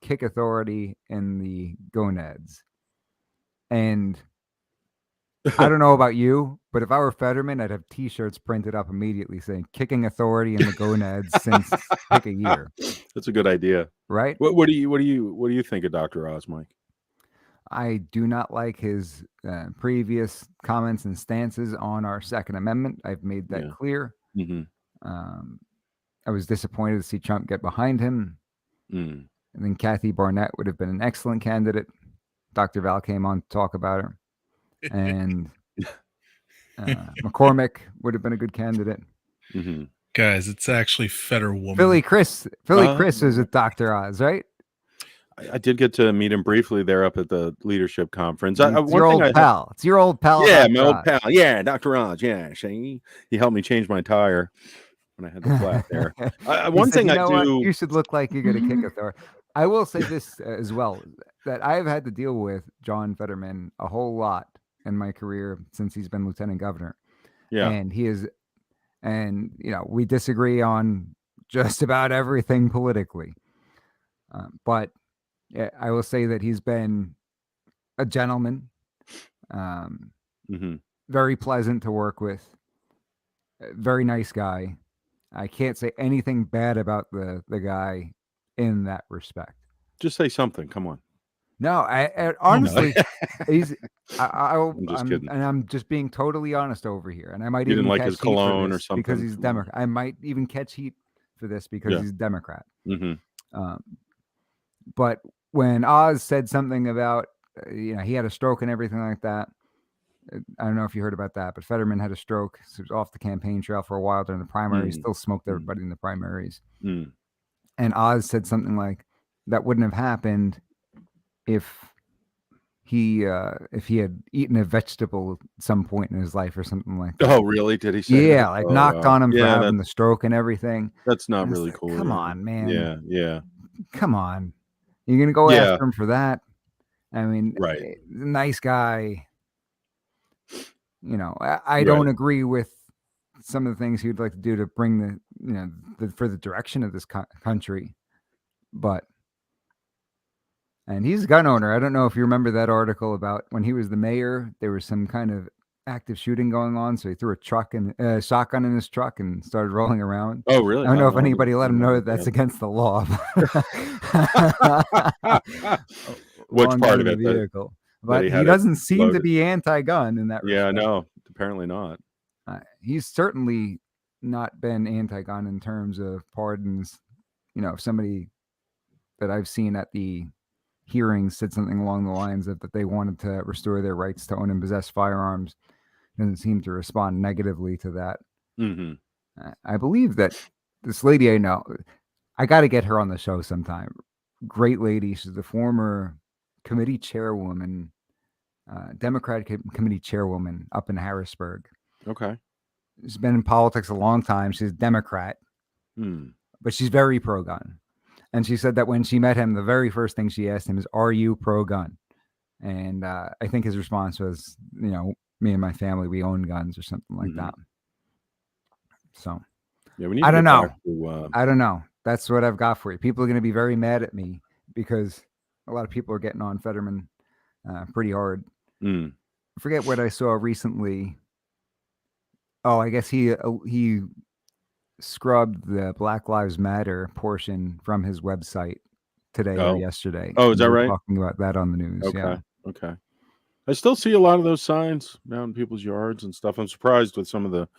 kick authority in the gonads. And I don't know about you, but if I were Fetterman, I'd have T-shirts printed up immediately saying "Kicking authority in the gonads since pick a year." That's a good idea. Right? What do you think of Dr. Oz, Mike? I do not like his previous comments and stances on our Second Amendment. I've made that Yeah. clear. Mm-hmm. I was disappointed to see Trump get behind him. Mm. And then Kathy Barnett would have been an excellent candidate. Dr. Val came on to talk about her. And McCormick would have been a good candidate. Mm-hmm. Guys, it's actually Fetterwoman. Philly Chris is with Dr. Oz, right? I did get to meet him briefly there up at the leadership conference. It's your old pal. It's your old pal. Yeah, Dr. my old Oz. pal. Yeah, Dr. Oz. Yeah, he helped me change my tire when I had the flat there. One thing I do. You should look like you're going to kick authority. I will say this as well, that I've had to deal with John Fetterman a whole lot in my career since he's been lieutenant governor. Yeah. And we disagree on just about everything politically. But yeah, I will say that he's been a gentleman, very pleasant to work with, very nice guy. I can't say anything bad about the guy in that respect. Just say something. Come on. No, I honestly, I'm just kidding. And I'm just being totally honest over here. And I might You even didn't like catch his heat for cologne or this something? because he's Democrat. I might even catch heat for this because he's Democrat. Mm-hmm. But when Oz said something about, he had a stroke and everything like that. I don't know if you heard about that, but Fetterman had a stroke. So he was off the campaign trail for a while during the primaries. Still smoked everybody in the primaries. Mm. And Oz said something like, that wouldn't have happened if he had eaten a vegetable at some point in his life or something like that. Oh, really? Did he say Yeah, that? like knocked on him for Yeah, having the stroke and everything. That's not And it's really like, cool. come on, man. Yeah. Come on. You're going to go after him for that? I mean, Right. Nice guy. I don't agree with some of the things he'd like to do to bring for the direction of this country. And he's a gun owner. I don't know if you remember that article about when he was the mayor, there was some kind of active shooting going on. So he threw a shotgun in his truck and started rolling around. Oh, really? I don't know if anybody let him know that that's against the law. Which part of it? Vehicle. But he doesn't seem to be anti-gun in that respect. Yeah, no, apparently not. He's certainly not been anti-gun in terms of pardons. If somebody that I've seen at the hearings said something along the lines of that they wanted to restore their rights to own and possess firearms, doesn't seem to respond negatively to that. Mm-hmm. I believe that this lady I know, I got to get her on the show sometime. Great lady. She's the former committee chairwoman, Democratic committee chairwoman up in Harrisburg. Okay. She's been in politics a long time. She's a Democrat, but she's very pro-gun. And she said that when she met him, the very first thing she asked him is, "Are you pro-gun?" And I think his response was, me and my family, we own guns or something like that. So yeah, we need I don't know. To, I don't know. That's what I've got for you. People are going to be very mad at me because a lot of people are getting on Fetterman pretty hard. I forget what I saw recently. Oh, I guess he scrubbed the Black Lives Matter portion from his website today or yesterday. Oh, is that right? Talking about that on the news. Okay. I still see a lot of those signs out in people's yards and stuff. I'm surprised with some of the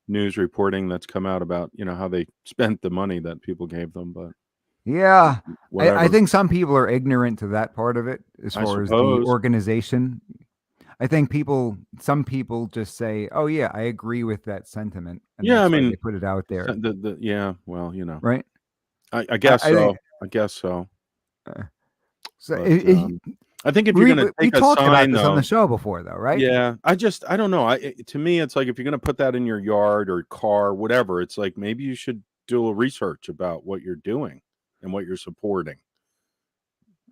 news reporting that's come out about how they spent the money that people gave them. But Yeah, I whatever. think some people are ignorant to that part of it as I far as the suppose. organization. I think some people just say, "Oh yeah, I agree with that sentiment," and Yeah, I that's why mean, they put it out there, yeah, well, you know, right? I guess I think so. I guess so. uh, so. But I think if you're going to We take a talked about sign, this on the though, show before, though, right? yeah, I don't know. To me, it's like if you're going to put that in your yard or car, whatever, it's like maybe you should do a little research about what you're doing and what you're supporting,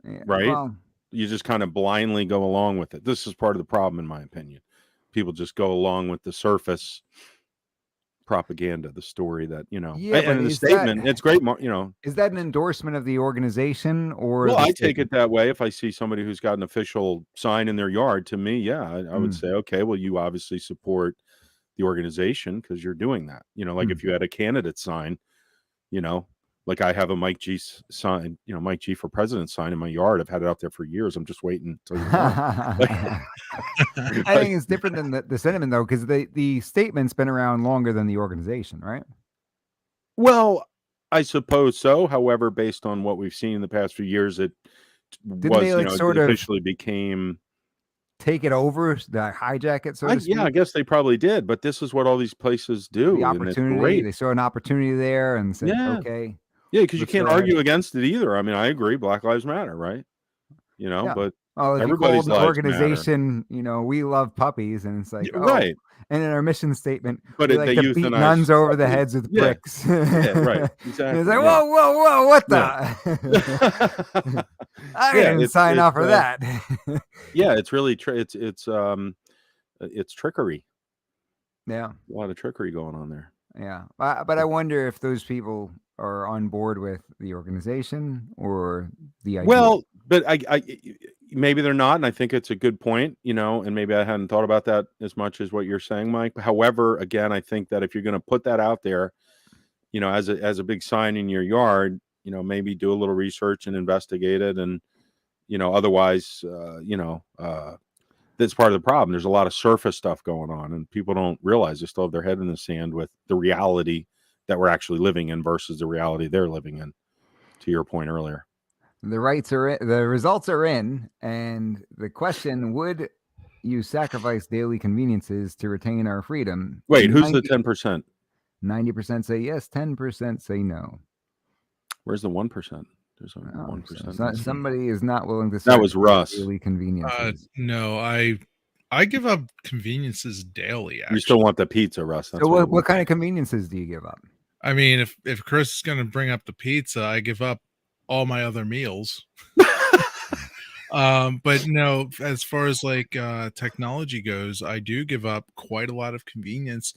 Yeah, right? well, You just kind of blindly go along with it. This is part of the problem, in my opinion. People just go along with the surface propaganda, the story that, yeah, but and the statement. It's great, is that an endorsement of the organization or Well, the I take it statement? that way. If I see somebody who's got an official sign in their yard, to me, yeah, I would Mm, say, okay, well, you obviously support the organization because you're doing that. Like mm. if you had a candidate sign, you know, like I have a Mike G sign, Mike G for president sign in my yard. I've had it out there for years. I'm just waiting until you're done. I think it's different than the sentiment though, because the statement's been around longer than the organization, right? Well, I suppose so. However, based on what we've seen in the past few years, it Didn't they was, like it sort of officially became. take it over, hijack it, so to Yeah, I speak? guess they probably did, but this is what all these places The do, and it's opportunity, great. they saw an opportunity there and said, Yeah. "Okay, Yeah, because you let's can't go ahead." argue against it either. I mean, I agree, Black Lives Matter, right? Yeah. But Well, if you called everybody's an lives matter. organization, we love puppies, and it's like, oh, Right, and in our mission statement, but we like they to beat euthanize nuns over the puppies. heads with Yeah, bricks. yeah, right, And it's exactly, like, yeah. whoa, whoa, whoa, what Yeah. the? I Yeah, didn't sign off for that. yeah, it's really it's trickery. Yeah, A lot of trickery going on there. yeah. But I wonder if those people are on board with the organization or the idea. Well, but maybe they're not, and I think it's a good point, and maybe I hadn't thought about that as much as what you're saying, Mike. However, again, I think that if you're going to put that out there, as a big sign in your yard, maybe do a little research and investigate it, and otherwise, that's part of the problem. There's a lot of surface stuff going on, and people don't realize they still have their head in the sand with the reality that we're actually living in versus the reality they're living in. To your point earlier. The results are in, and the question: would you sacrifice daily conveniences to retain our freedom? Wait, who's the 10%? 90% say yes, 10% say no. Where's the 1%? There's a Oh, 1%. somebody is not willing to That was sacrifice Russ. daily conveniences. No, I give up conveniences daily. Actually. You still want the pizza, Russ? That's so what kind of conveniences do you give up? I mean, if Chris is going to bring up the pizza, I give up all my other meals. But no, as far as like technology goes, I do give up quite a lot of convenience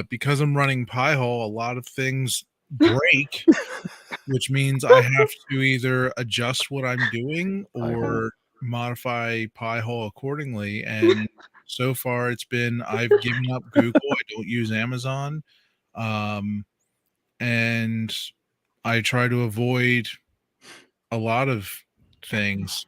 because I'm running Pi-hole. A lot of things break, which means I have to either adjust what I'm doing or modify Pi-hole accordingly. And so far, it's been I've given up Google. I don't use Amazon, and I try to avoid a lot of things.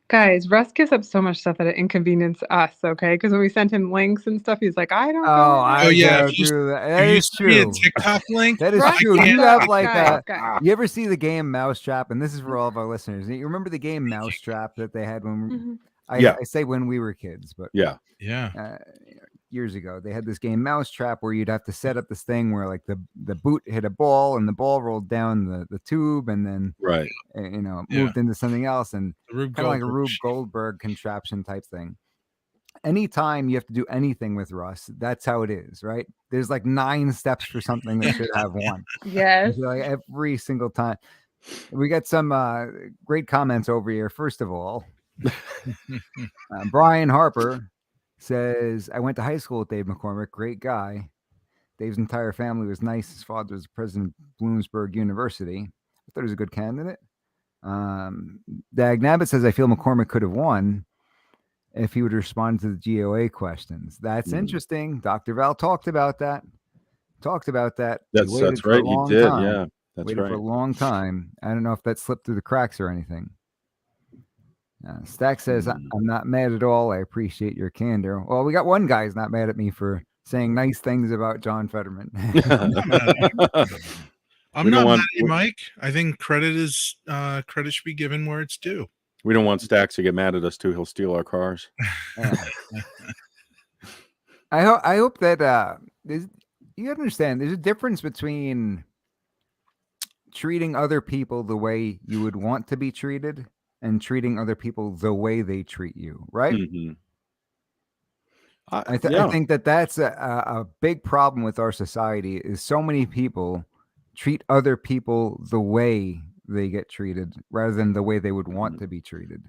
Guys, Russ gives up so much stuff that it inconveniences us, okay? Because when we sent him links and stuff, he's like, I don't Oh, yeah, do that. That is true. A TikTok link. That is Russ, true. guys, You have like guys. you ever see the game Mousetrap? And this is for all of our listeners. You remember the game Mousetrap that they had when I say when we were kids, but yeah. Years ago, they had this game Mousetrap where you'd have to set up this thing where like the boot hit a ball and the ball rolled down the tube and then moved into something else, and kind of like a Rube Goldberg contraption type thing. Anytime you have to do anything with Russ, that's how it is, right? There's like 9 steps for something that should have 1. Yes. Like every single time. We got some great comments over here. First of all, Brian Harper says, I went to high school with Dave McCormick. Great guy. Dave's entire family was nice. His father was president of Bloomsburg University. I thought he was a good candidate. Dag Nabbit says, I feel McCormick could have won if he would respond to the GOA questions. That's interesting. Dr. Val talked about that. That's right. He did. Time. Yeah, that's waited right. for a long time. I don't know if that slipped through the cracks or anything. Stack says, I'm not mad at all. I appreciate your candor. Well, we got one guy who's not mad at me for saying nice things about John Fetterman. I'm We don't not want- mad at you, Mike. I think credit should be given where it's due. We don't want Stacks to get mad at us too. He'll steal our cars. I hope that you understand. There's a difference between treating other people the way you would want to be treated and treating other people the way they treat you, right? Mm-hmm. I think that's a big problem with our society is so many people treat other people the way they get treated rather than the way they would want to be treated.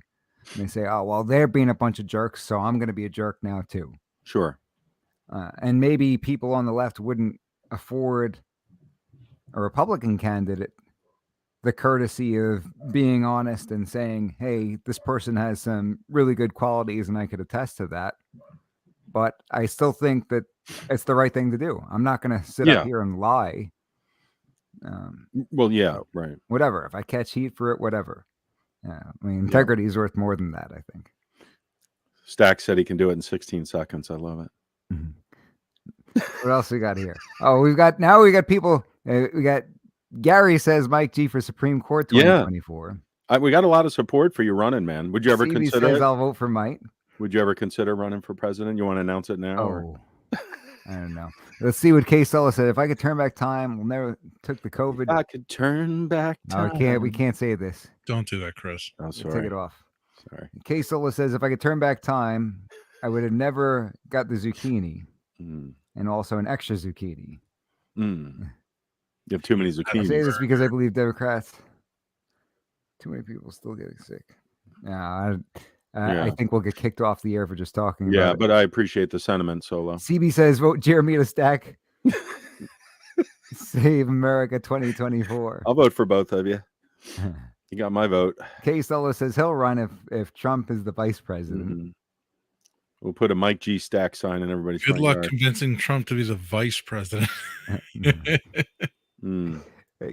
And they say, oh, well, they're being a bunch of jerks, so I'm going to be a jerk now too. Sure. And maybe people on the left wouldn't afford a Republican candidate the courtesy of being honest and saying, hey, this person has some really good qualities and I could attest to that. But I still think that it's the right thing to do. I'm not going to sit up here and lie. Well, yeah, right. Whatever. If I catch heat for it, whatever. I mean, integrity is worth more than that, I think. Stack said he can do it in 16 seconds. I love it. What else we got here? Oh, we got people. We got Gary says Mike G for Supreme Court 2024. We got a lot of support for you running, man. Would you ever consider says it? I'll vote for Mike. Would you ever consider running for president? You want to announce it now? Oh, I don't know. Let's see what Kay Sulla said. If I could turn back time, we'll never took the COVID. If I could turn back time. No, we can't say this. Don't do that, Chris. Oh, sorry. Take it off. Sorry. Kay Sulla says, if I could turn back time, I would have never got the zucchini and also an extra zucchini. You have too many zucchini. I say this because I believe Democrats. Too many people still getting sick. I think we'll get kicked off the air for just talking about it. But I appreciate the sentiment, Solo. CB says, vote Jeremy to Stack. Save America 2024. I'll vote for both of you. You got my vote. Kay Solo says he'll run if Trump is the vice president. We'll put a Mike G Stack sign in everybody's Good luck yard. convincing Trump to be the vice president.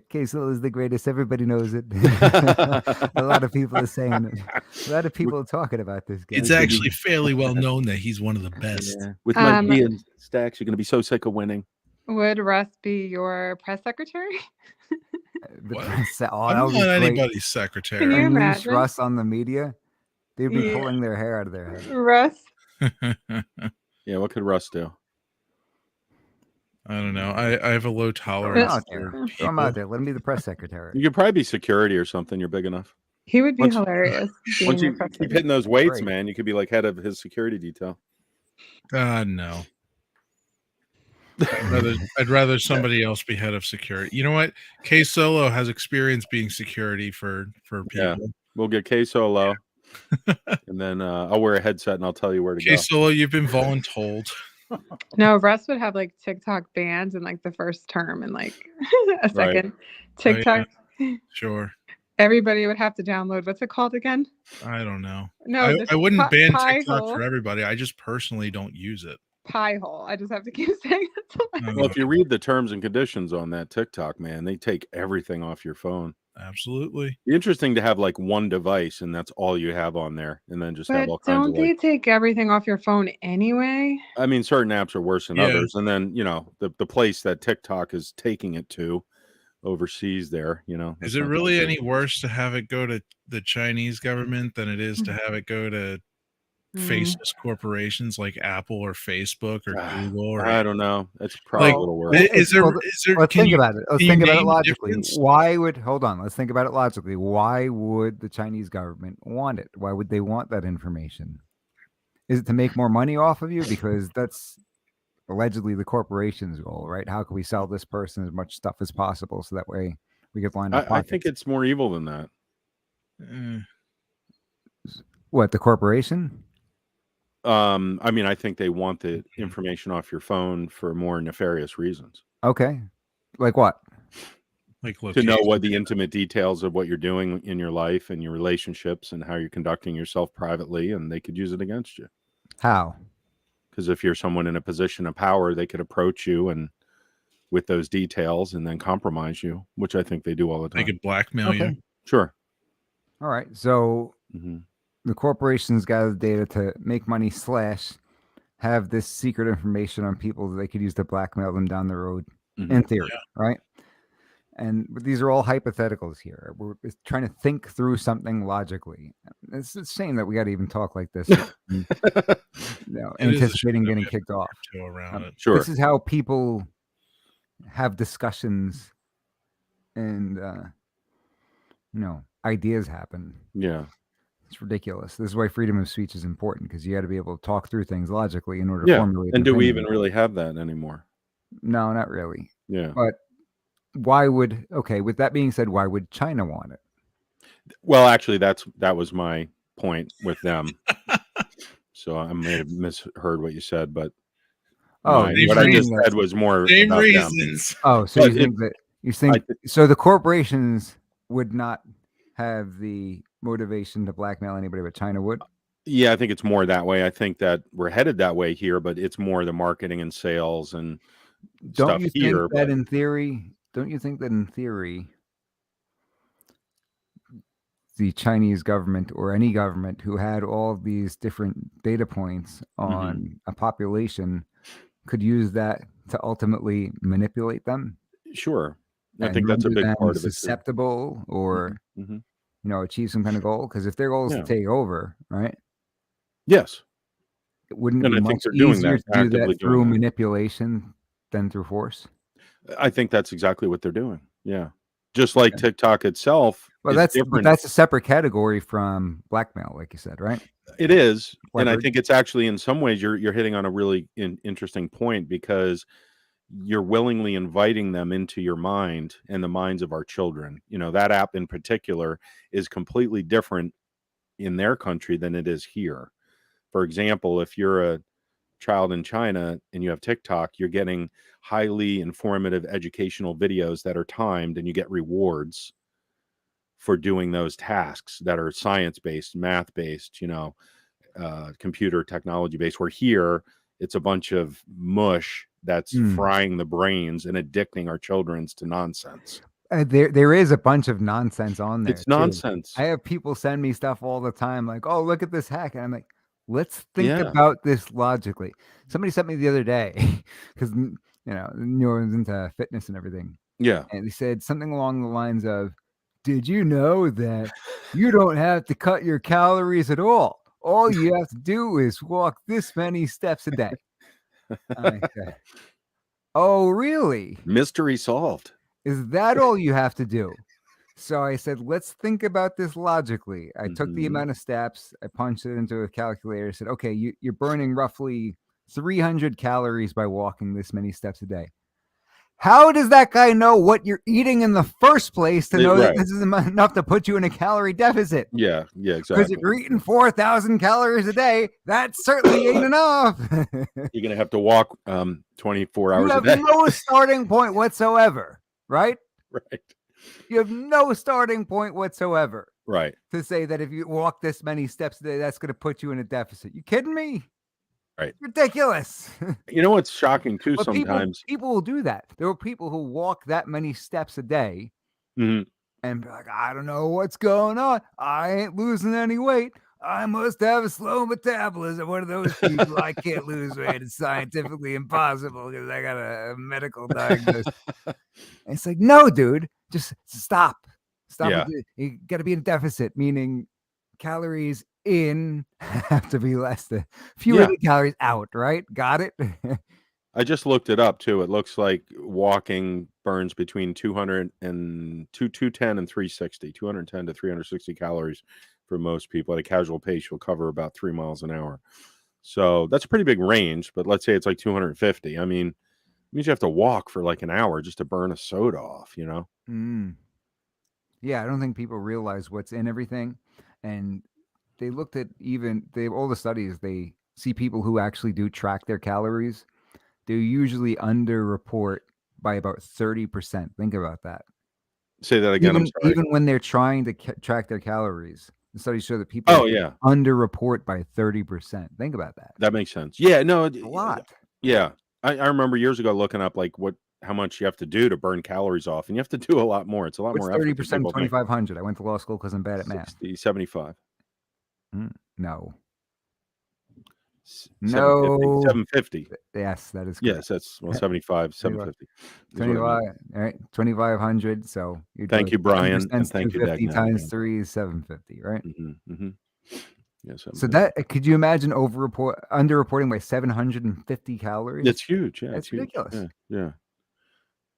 Kay Solo is the greatest. Everybody knows it. A lot of people are saying it. A lot of people are talking about this guy. It's actually fairly well known that he's one of the best. Yeah. With Mike G and Stacks, you're going to be so sick of winning. Would Russ be your press secretary? I'm not anybody's secretary. Can you imagine Russ on the media? They'd be pulling their hair out of their head. Russ? Yeah, what could Russ do? I don't know. I have a low tolerance. Throw him out there. Let him be the press secretary. You could probably be security or something. You're big enough. He would be hilarious. Once you keep hitting those weights, man, you could be like head of his security detail. No. I'd rather somebody else be head of security. You know what? K Solo has experience being security for people. Yeah, we'll get K Solo, and then I'll wear a headset and I'll tell you where to go. K Solo, you've been voluntold. No, Russ would have like TikTok bans in like the first term and like a second TikTok. Oh, yeah. Sure. Everybody would have to download. What's it called again? I don't know. No, I wouldn't ban TikTok hole. for everybody. I just personally don't use it. Pie hole. I just have to keep saying it. Well, if you read the terms and conditions on that TikTok, man, they take everything off your phone. Absolutely. Interesting to have like one device and that's all you have on there, and then just have all kinds of. Don't they take everything off your phone anyway? I mean, certain apps are worse than others, and then the place that TikTok is taking it to overseas there, is it really any worse to have it go to the Chinese government than it is to have it go to faceless corporations like Apple or Facebook or Google? Or I don't know. It's probably a little worse. Is there? Let's think about it. Let's think about it logically. Let's think about it logically. Why would the Chinese government want it? Why would they want that information? Is it to make more money off of you? Because that's allegedly the corporation's goal, right? How can we sell this person as much stuff as possible so that way we get line up? I think it's more evil than that. What, the corporation? I mean, I think they want the information off your phone for more nefarious reasons. Okay. Like what? Like to know what the intimate details of what you're doing in your life and your relationships and how you're conducting yourself privately, and they could use it against you. How? Because if you're someone in a position of power, they could approach you and with those details and then compromise you, which I think they do all the time. They could blackmail you. Sure. All right. So the corporations gather data to make money / have this secret information on people that they could use to blackmail them down the road, in theory, right? And these are all hypotheticals here. We're trying to think through something logically. It's a shame that we got to even talk like this. It is a shame Anticipating that we getting have to kicked off. tiptoe around it. Sure. This is how people have discussions and ideas happen. Yeah. It's ridiculous. This is why freedom of speech is important, because you got to be able to talk through things logically in order to Yeah. formulate. And an do we opinion. even really have that anymore? No, not really. Yeah. But why would, with that being said, why would China want it? Well, actually, that was my point with them. So I may have misheard what you said, but what I just said was more Same about reasons. them. Oh, so you think so the corporations would not have the motivation to blackmail anybody, but China would? Yeah, I think it's more that way. I think that we're headed that way here, but it's more the marketing and sales and stuff here. Don't you think that in theory, the Chinese government or any government who had all these different data points on a population could use that to ultimately manipulate them? Sure. I think that's a big part of it. Susceptible or, achieve some kind of goal? Because if their goal is to take over, right? Yes. Wouldn't it be much easier to do that through manipulation than through force? I think that's exactly what they're doing. Yeah. Just like TikTok itself. Well, that's a separate category from blackmail, like you said, right? It is. Leverage. And I think it's actually, in some ways, you're hitting on a really interesting point, because you're willingly inviting them into your mind and the minds of our children. That app in particular is completely different in their country than it is here. For example, if you're a child in China and you have TikTok, you're getting highly informative educational videos that are timed, and you get rewards for doing those tasks that are science-based, math-based, computer technology-based, where here it's a bunch of mush that's frying the brains and addicting our children to nonsense. There is a bunch of nonsense on there. It's nonsense. I have people send me stuff all the time, like, "Oh, look at this hack," and I'm like, "Let's think about this logically." Somebody sent me the other day, because Neurons into fitness and everything. Yeah, and they said something along the lines of, "Did you know that you don't have to cut your calories at all? All you have to do is walk this many steps a day." I said, "Oh, really? Mystery solved. Is that all you have to do?" So I said, let's think about this logically. I took the amount of steps, I punched it into a calculator, said, okay, you're burning roughly 300 calories by walking this many steps a day. How does that guy know what you're eating in the first place to know that this is enough to put you in a calorie deficit? Yeah, exactly. Because if you're eating 4,000 calories a day, that certainly ain't enough. You're going to have to walk 24 hours a day. You have no starting point whatsoever, right? Right. You have no starting point whatsoever. Right. To say that if you walk this many steps a day, that's going to put you in a deficit. You kidding me? Right. It's ridiculous. You know what's shocking too? But sometimes people will do that. There are people who walk that many steps a day and be like, I don't know what's going on. I ain't losing any weight. I must have a slow metabolism. One of those people. I can't lose weight. It's scientifically impossible because I got a medical diagnosis. And it's like, no, dude, just stop. Yeah. You got to be in deficit, meaning calories in have to be less than fewer than calories out, right? Got it? I just looked it up too. It looks like walking burns between 210 and 360, 210 to 360 calories for most people. At a casual pace, you'll cover about 3 miles an hour. So that's a pretty big range, but let's say it's like 250. I mean, it means you have to walk for like an hour just to burn a soda off, you know? Yeah, I don't think people realize what's in everything. And they looked at all the studies, they see people who actually do track their calories. They usually underreport by about 30%. Think about that. Say that again. I'm sorry. Even when they're trying to track their calories, the studies show that people underreport by 30%. Think about that. That makes sense. Yeah, no, a lot. Yeah, I remember years ago looking up like how much you have to do to burn calories off, and you have to do a lot more. It's a lot more. 30%, 2,500. I went to law school because I'm bad at math. 75. No. No. 750. Yes, that is correct. Yes, that's 75, 750. 25, all right, 2,500. So you'd Thank go you, Brian, 10% and thank you, 250 Dagnan. times 3 is 750, right? Yeah, So that could you imagine underreporting by 750 calories? it's huge. Yeah, That's it's huge. ridiculous. Yeah.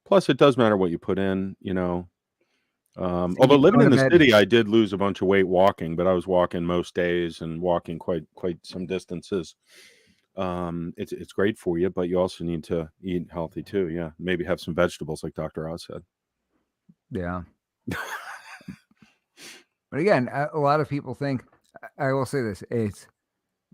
Plus, it does matter what you put in. So Although you living go in to the bed- city, I did lose a bunch of weight walking, but I was walking most days and walking quite some distances. It's great for you, but you also need to eat healthy too. Yeah, maybe have some vegetables, like Dr. Oz said. Yeah. But again, a lot of people think, I will say this, it's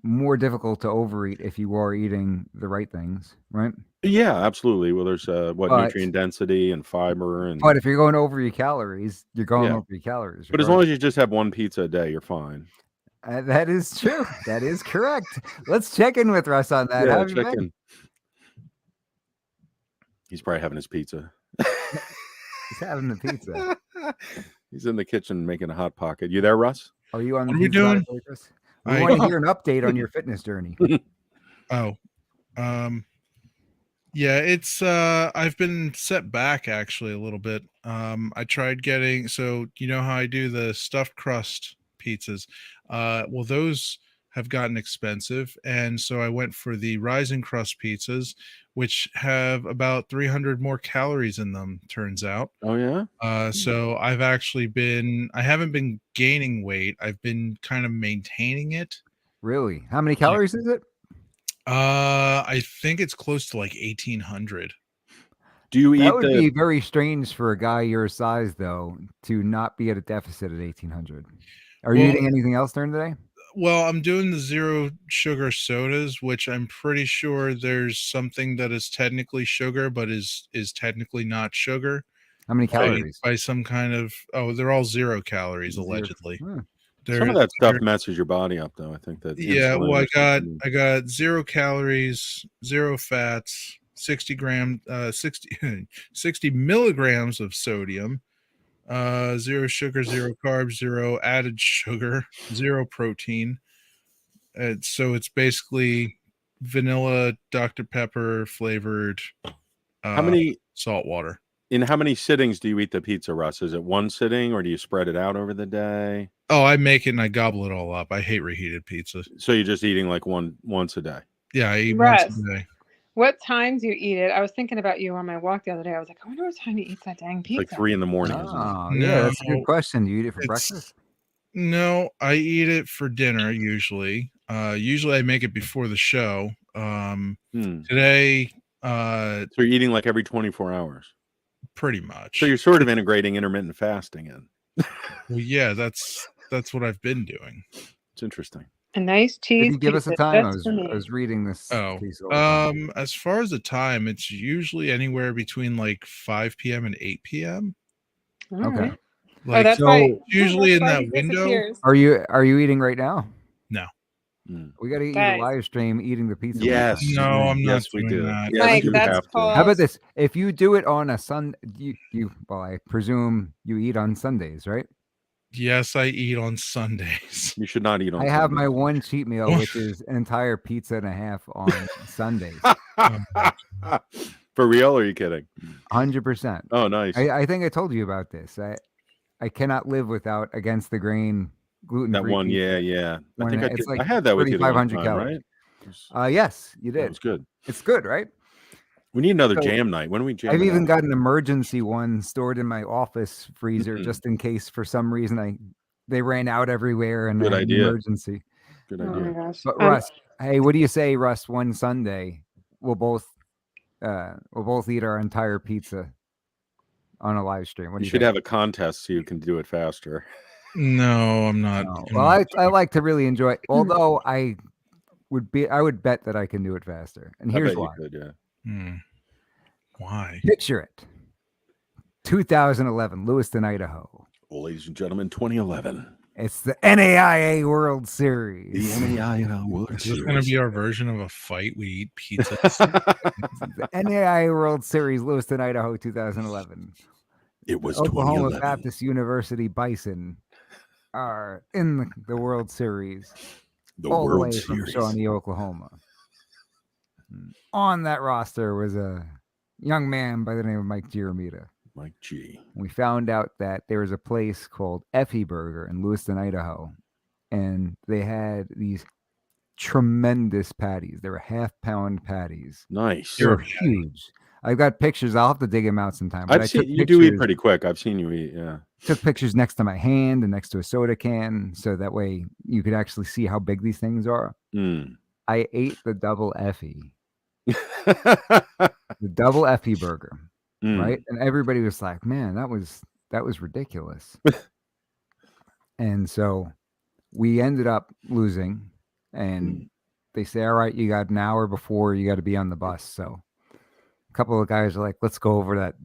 more difficult to overeat if you are eating the right things, right? Yeah, absolutely. Well, there's But- nutrient density and fiber, and But if you're going over your calories, you're going Yeah. over your calories. but as long as you just have one pizza a day, you're fine. That is true. That is correct. Let's check in with Russ on that. How have you check been? in. He's probably having his pizza. He's having the pizza. He's in the kitchen making a hot pocket. You there, Russ? Are you on the What are we pizza diet, doing? Chris? We want to hear an update on your fitness journey. Oh, yeah, it's I've been set back actually a little bit. I tried getting, so you know how I do the stuffed crust pizzas. Well, those have gotten expensive, and so I went for the rising crust pizzas, which have about 300 more calories in them, turns out. Oh yeah. So I haven't been gaining weight. I've been kind of maintaining it. Really? How many calories is it? I think it's close to like 1,800. Do you That eat would the? be very strange for a guy your size, though, to not be at a deficit at 1,800. Are you Well- eating anything else during the day? Well, I'm doing the zero sugar sodas, which I'm pretty sure there's something that is technically sugar, but is technically not sugar. How many by- calories? By some kind of they're all 0 calories Zero. allegedly. Hmm. Some of that stuff messes your body up, though. I think that. Yeah, insulin well, or something. I got 0 calories, 0 fats, 60 milligrams of sodium, 0 sugar, 0 carbs, 0 added sugar, 0 protein. So it's basically vanilla Dr. Pepper flavored How many salt water. in how many sittings do you eat the pizza, Russ? Is it one sitting, or do you spread it out over the day? Oh, I make it and I gobble it all up. I hate reheated pizza. So you're just eating like once a day. Yeah, I eat Russ. once a day. What times you eat it? I was thinking about you on my walk the other day. I was like, I wonder what time he eats that dang pizza. Like 3 a.m, isn't it? Oh, yeah, that's a good No, question. Do you eat it for it's- breakfast? No, I eat it for dinner usually. Usually I make it before the show. Today, So you're eating like every 24 hours. pretty much. So you're sort of integrating intermittent fasting in. Well, yeah, that's what I've been doing. It's interesting. A nice cheese. Did you give us a pizza time? just for me. I was reading this. Oh, piece all the time. as far as the time, it's usually anywhere between like 5 p.m. and 8 p.m. All Okay. right. Like, Oh, that's so- right. usually That's in why that he window. disappears. Are you eating right now? No. We got to eat Guys. a live stream eating the pizza. Yes. No, I'm not Yes, we doing do. that. Yes, Mike, you that's have to. called- How about this? If you do it on a well, I presume you eat on Sundays, right? Yes, I eat on Sundays. You should not eat on I have my Sundays. one cheat meal, which is an entire pizza and a half on Sundays. For real, or are you kidding? 100%. Oh, nice. I think I told you about this. I cannot live without against the grain gluten. That one, yeah. I When think it's like I had that with you the one 3,500 time, calories. right? Yes, you That did. was good. It's good, right? We need another So, jam night. When do we jam? I've it even out? got an emergency one stored in my office freezer just in case for some reason they ran out everywhere and Good I had an idea. emergency. Good Oh idea. my gosh. But Russ, hey, what do you say, Russ? One Sunday, we'll both eat our entire pizza on a live stream. What do You you should think? have a contest so you can do it faster. No, I'm not. No. I'm Well, not I like to really enjoy it. Although I would bet that I can do it faster. And I here's bet why. you could, yeah. Why? Picture it. 2011, Lewiston, Idaho. Well, ladies and gentlemen, 2011. It's the NAIA World Series. The NAIA World Is this going to be our version of a fight? We eat pizza. The NAIA World Series, Lewiston, Idaho, 2011. It was Oklahoma 2011. Baptist University Bison are in the World Series. The all the way World from Series. Shawnee, Oklahoma. On that roster was a young man by the name of Mike Giramita. Mike G. We found out that there was a place called Effie Burger in Lewiston, Idaho, and they had these tremendous patties. They were half-pound patties. Nice. They were Sure. huge. I've got pictures. I'll have to dig them out sometime. But I've I seen took you do eat pictures- pretty quick. I've seen you eat. Yeah. Took pictures next to my hand and next to a soda can, so that way you could actually see how big these things are. Mm. I ate the double Effie, the double Effie burger, Mm. right? And everybody was like, "Man, that was ridiculous." And so we ended up losing, and they say, "All right, you got an hour before you got to be on the bus." So a couple of guys are like, "Let's go over to that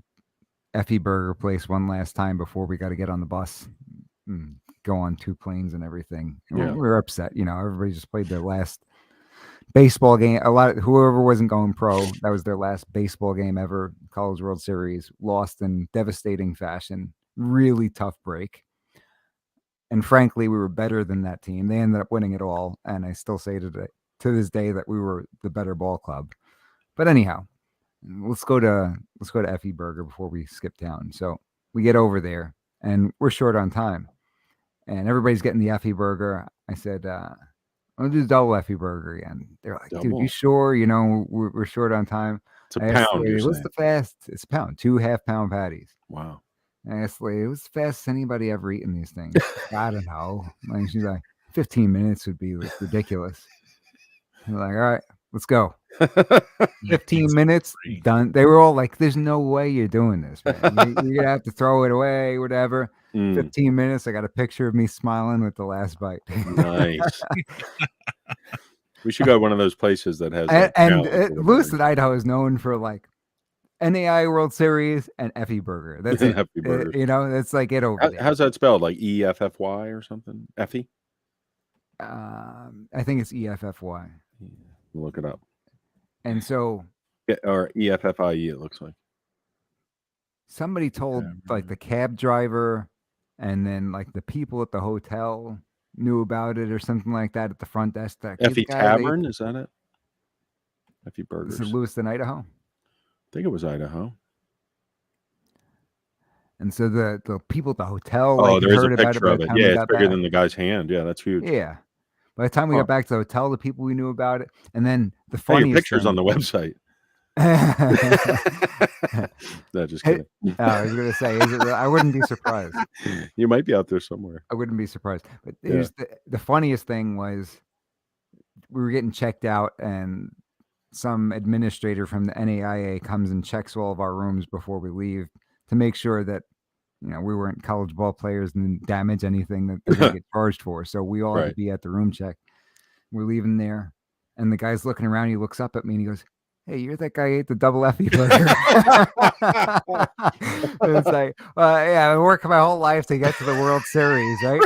Effie Burger place one last time before we got to get on the bus and go on 2 planes and everything." And Yeah. we were upset. Everybody just played their last baseball game. Whoever wasn't going pro, that was their last baseball game ever. College World Series, lost in devastating fashion. Really tough break. And frankly, we were better than that team. They ended up winning it all. And I still say to this day that we were the better ball club. But anyhow, let's go to Effie Burger before we skip town. So we get over there and we're short on time. And everybody's getting the Effie Burger. I said, I'll do the double Effie Burger again. They're like, "Dude, Double? you sure? We're short on time." It's a I asked the pound. lady, You're "What's saying. the fast?" It's a pound, 2 half-pound patties. Wow. I asked the lady, "What's the fastest anybody ever eaten these things?" I don't know. And she's like, 15 minutes would be ridiculous. I'm like, "All right, let's go." 15 minutes, done. They were all like, "There's no way you're doing this, man. You're gonna have to throw it away, whatever." 15 minutes. I got a picture of me smiling with the last bite. Nice. We should go to one of those places that has. Like, Lewiston, Idaho is known for like NAI World Series and Effie Burger. That's it. Effie Burger. That's like it over there. How's that spelled? Like EFFY or something? Effie? I think it's EFFY. Look it up. And so, or EFFIE. It looks like somebody told like the cab driver, and then like the people at the hotel knew about it or something like that at the front desk. Effie Tavern, is that it? Effie Burgers. This is Lewiston, Idaho. I think it was Idaho. And so the people at the hotel, there's heard a picture about of it. it. Yeah, it's bigger than the guy's hand. Yeah, that's huge. Yeah. By the time we got back to the hotel, the people we knew about it, and then the funniest your pictures thing, on the website. No, just kidding. I was gonna say, is it real? I wouldn't be surprised. You might be out there somewhere. I wouldn't be surprised. But here's the funniest thing was we were getting checked out, and some administrator from the NAIA comes and checks all of our rooms before we leave to make sure that we weren't college ball players and didn't damage anything that they're gonna get charged for. So we all had to be at the room check. We're leaving there, and the guy's looking around. He looks up at me and he goes, "Hey, you're that guy who ate the double Effie burger." It's like, yeah, I worked my whole life to get to the World Series, right?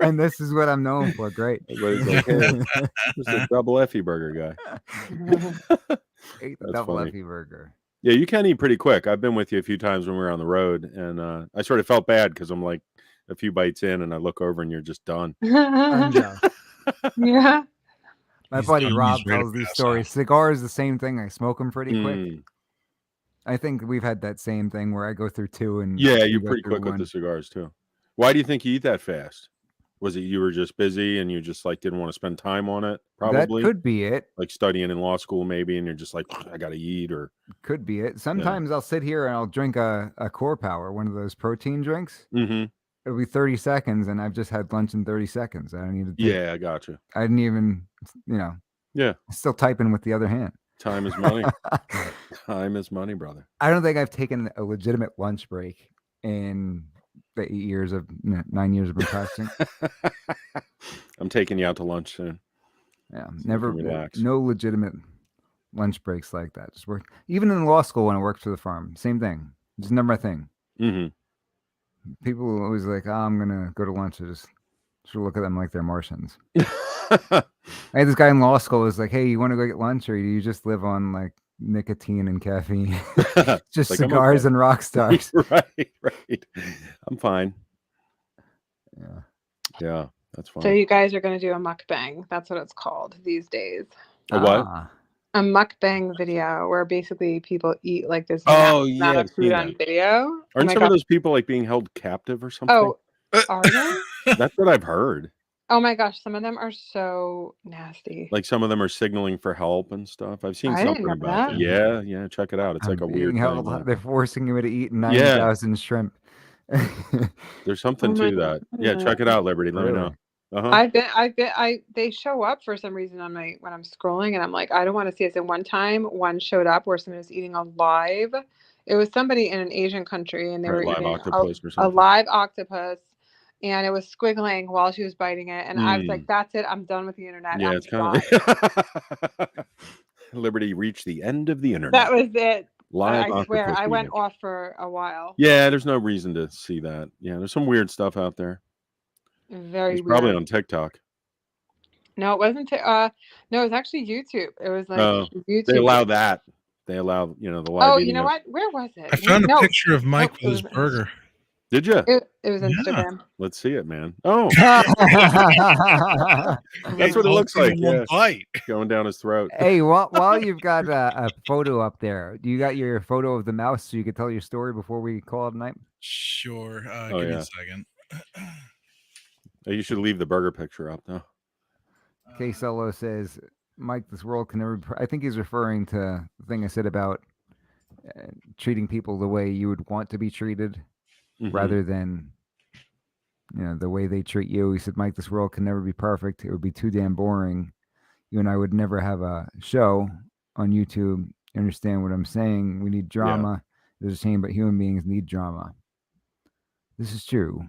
And this is what I'm known for. Great. Everybody's like, "Hey, this is a double Effie burger guy." Ate the double Effie burger. Yeah, you can eat pretty quick. I've been with you a few times when we were on the road, and I sort of felt bad because I'm like a few bites in, and I look over, and you're just done. Yeah. My buddy Rob tells these stories. Cigars, the same thing. I smoke them pretty quick. I think we've had that same thing where I go through 2 and you're pretty quick with the cigars too. Why do you think you eat that fast? Was it you were just busy and you just like didn't want to spend time on it? Probably. That could be it. Like studying in law school maybe, and you're just like, I gotta eat, or could be it. Sometimes I'll sit here and I'll drink a Core Power, one of those protein drinks. Mm-hmm. It'll be 30 seconds and I've just had lunch in 30 seconds. I don't need to I got you. I didn't even, still typing with the other hand. Time is money. Time is money, brother. I don't think I've taken a legitimate lunch break in the 9 years of been practicing. I'm taking you out to lunch soon. Yeah, so never relax. No legitimate lunch breaks like that. Just work. Even in law school when I worked for the farm, same thing. Just never my thing. Mm-hmm. People are always like, I'm gonna go to lunch. I just look at them like they're Martians. I had this guy in law school who's like, "Hey, you want to go get lunch, or do you just live on like nicotine and caffeine, just like, cigars and rock stars?" Right. I'm fine. Yeah. That's So funny. you guys are going to do a mukbang. That's what it's called these days. A what? Ah, A mukbang video where basically people eat like this Oh, massive yeah, amount I've of food seen on that. video. Oh Aren't my some of god. those people like being held captive or something? Oh, are they? That's what I've heard. Oh my gosh, some of them are so nasty. Like some of them are signaling for help and stuff. I've seen I didn't something know about that. that. Yeah, check it out. It's like I'm a being weird held. thing. Yeah. They're forcing me to eat Yeah. 90,000 shrimp. There's Oh something my to that. Yeah, god. check it out, Liberty. Let me Really? know. Uh-huh. They show up for some reason on my when I'm scrolling and I'm like, I don't want to see this. And one time one showed up where someone was eating a live. It was somebody in an Asian country and they Right, were live eating octopus or a something. live octopus and it was squiggling while she was biting it. And I was Mm. like, that's it, I'm done with the internet. Yeah, I'm it's kind done. of Liberty reached the end of the internet. That was it. Live I swear, octopus I went eating. off for a while. Yeah, there's no reason to see that. Yeah, there's some weird stuff out there. Very It's probably weird. on TikTok. No, it wasn't. No, it was actually YouTube. It was like YouTube. They allow that. They allow, the live Oh, eating you know of- what? Where was it? I found a No, picture of Mike nope, with his burger. Did you? It was Yeah. Instagram. Let's see it, man. Oh, That's that's what it All looks in like. one Yeah, bite. going down his throat. Hey, while you've got a photo up there, do you got your photo of the mouse so you could tell your story before we call it a night? Sure. Oh, Give me yeah. a second. You should leave the burger picture up, though. K Solo says, Mike, this world can never. I think he's referring to the thing I said about treating people the way you would want to be treated Mhm. rather than the way they treat you. He said, Mike, this world can never be perfect. It would be too damn boring. You and I would never have a show on YouTube. You understand what I'm saying? We need drama. There's a shame, but human beings need drama. This is true.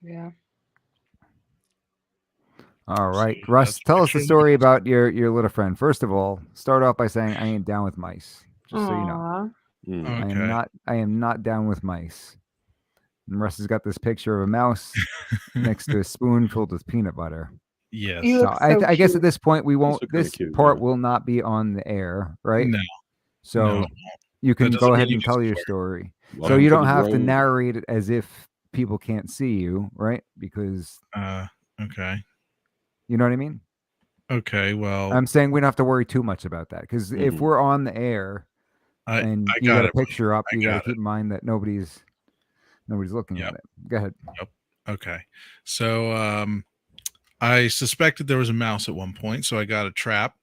Yeah. All right, So Russ, that's tell us the picture of story about your little friend. First of all, start off by saying I ain't down with mice. Just so you know, Aw. Mm. Okay. I am not down with mice. And Russ has got this picture of a mouse next to a spoon filled with peanut butter. Yes. You So look so I guess at cute. this point we won't. look kinda This cute, part yeah. will not be on the air, right? No. So No. you can doesn't go mean ahead you and can tell your swear. story. So Welcome you to don't the have to road. narrate it as if people can't see you, right? Because Okay. you know what I mean. Okay. Well, I'm saying we don't have to worry too much about that because if Mhm. we're on the air and I you got got a it, Russ. picture up, I you got to got keep in mind that nobody's looking Yep. at it. Go ahead. Okay. So I suspected there was a mouse at one point, so I got a trap,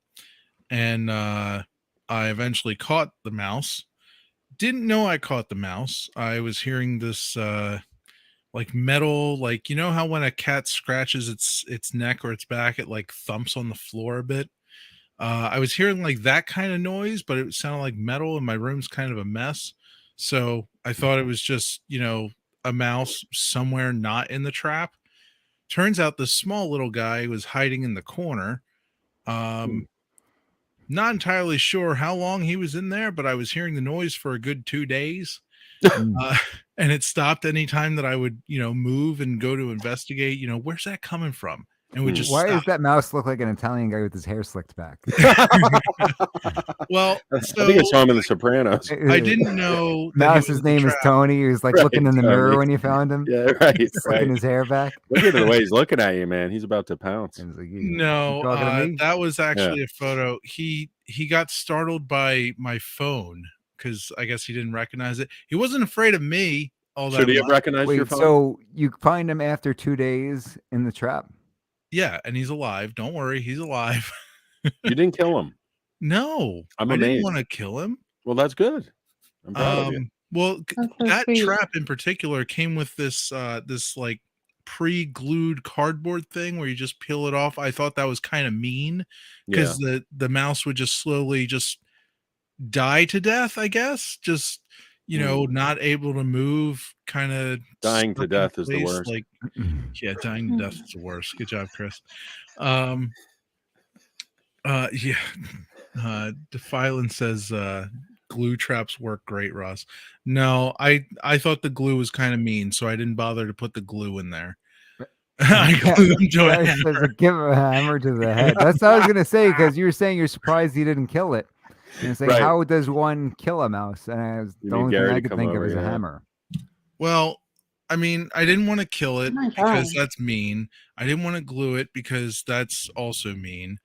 and I eventually caught the mouse. Didn't know I caught the mouse. I was hearing this like metal, like how when a cat scratches its neck or its back, it like thumps on the floor a bit. I was hearing like that kind of noise, but it sounded like metal, and my room's kind of a mess. So I thought it was just, a mouse somewhere not in the trap. Turns out this small little guy was hiding in the corner. Not entirely sure how long he was in there, but I was hearing the noise for a good 2 days. And it stopped anytime that I would, move and go to investigate, where's that coming from? And would just Why stop. does that mouse look like an Italian guy with his hair slicked back? Well, I think I saw him in The Sopranos. I didn't know that Mouse's name is Tony. He was like Right, looking in the Tony. mirror when you found him. Yeah, right. Slicking his hair back. Look at the way he's looking at you, man. He's about to pounce. And it's like, No, you talking to me? that was actually a photo. He got startled by my phone because I guess he didn't recognize it. He wasn't afraid of me. All that Should he have much. recognized your Wait, phone? so you find him after 2 days in the trap? Yeah, and he's alive. Don't worry, he's alive. You didn't kill him. No, I'm I didn't amazed. want to kill him. Well, that's good. I'm proud of you. Well, That's so that sweet. trap in particular came with this this like pre-glued cardboard thing where you just peel it off. I thought that was kind of mean because the mouse would just slowly just die to death, I guess. Just not able to move, kind of Dying to death is the worst. Like, yeah, dying to death is the worst. Good job, Chris. Defilant says glue traps work great, Ross. No, I thought the glue was kind of mean, so I didn't bother to put the glue in there. I glued them to a hammer. Give a hammer to the head. That's what I was gonna say because you were saying you're surprised he didn't kill it. And it's like, Right. how does one kill a mouse? And You the need only Gary thing I to could come think of over, is a yeah. hammer. Well, I mean, I didn't want to kill it Oh my because God. that's mean. I didn't want to glue it because that's also mean.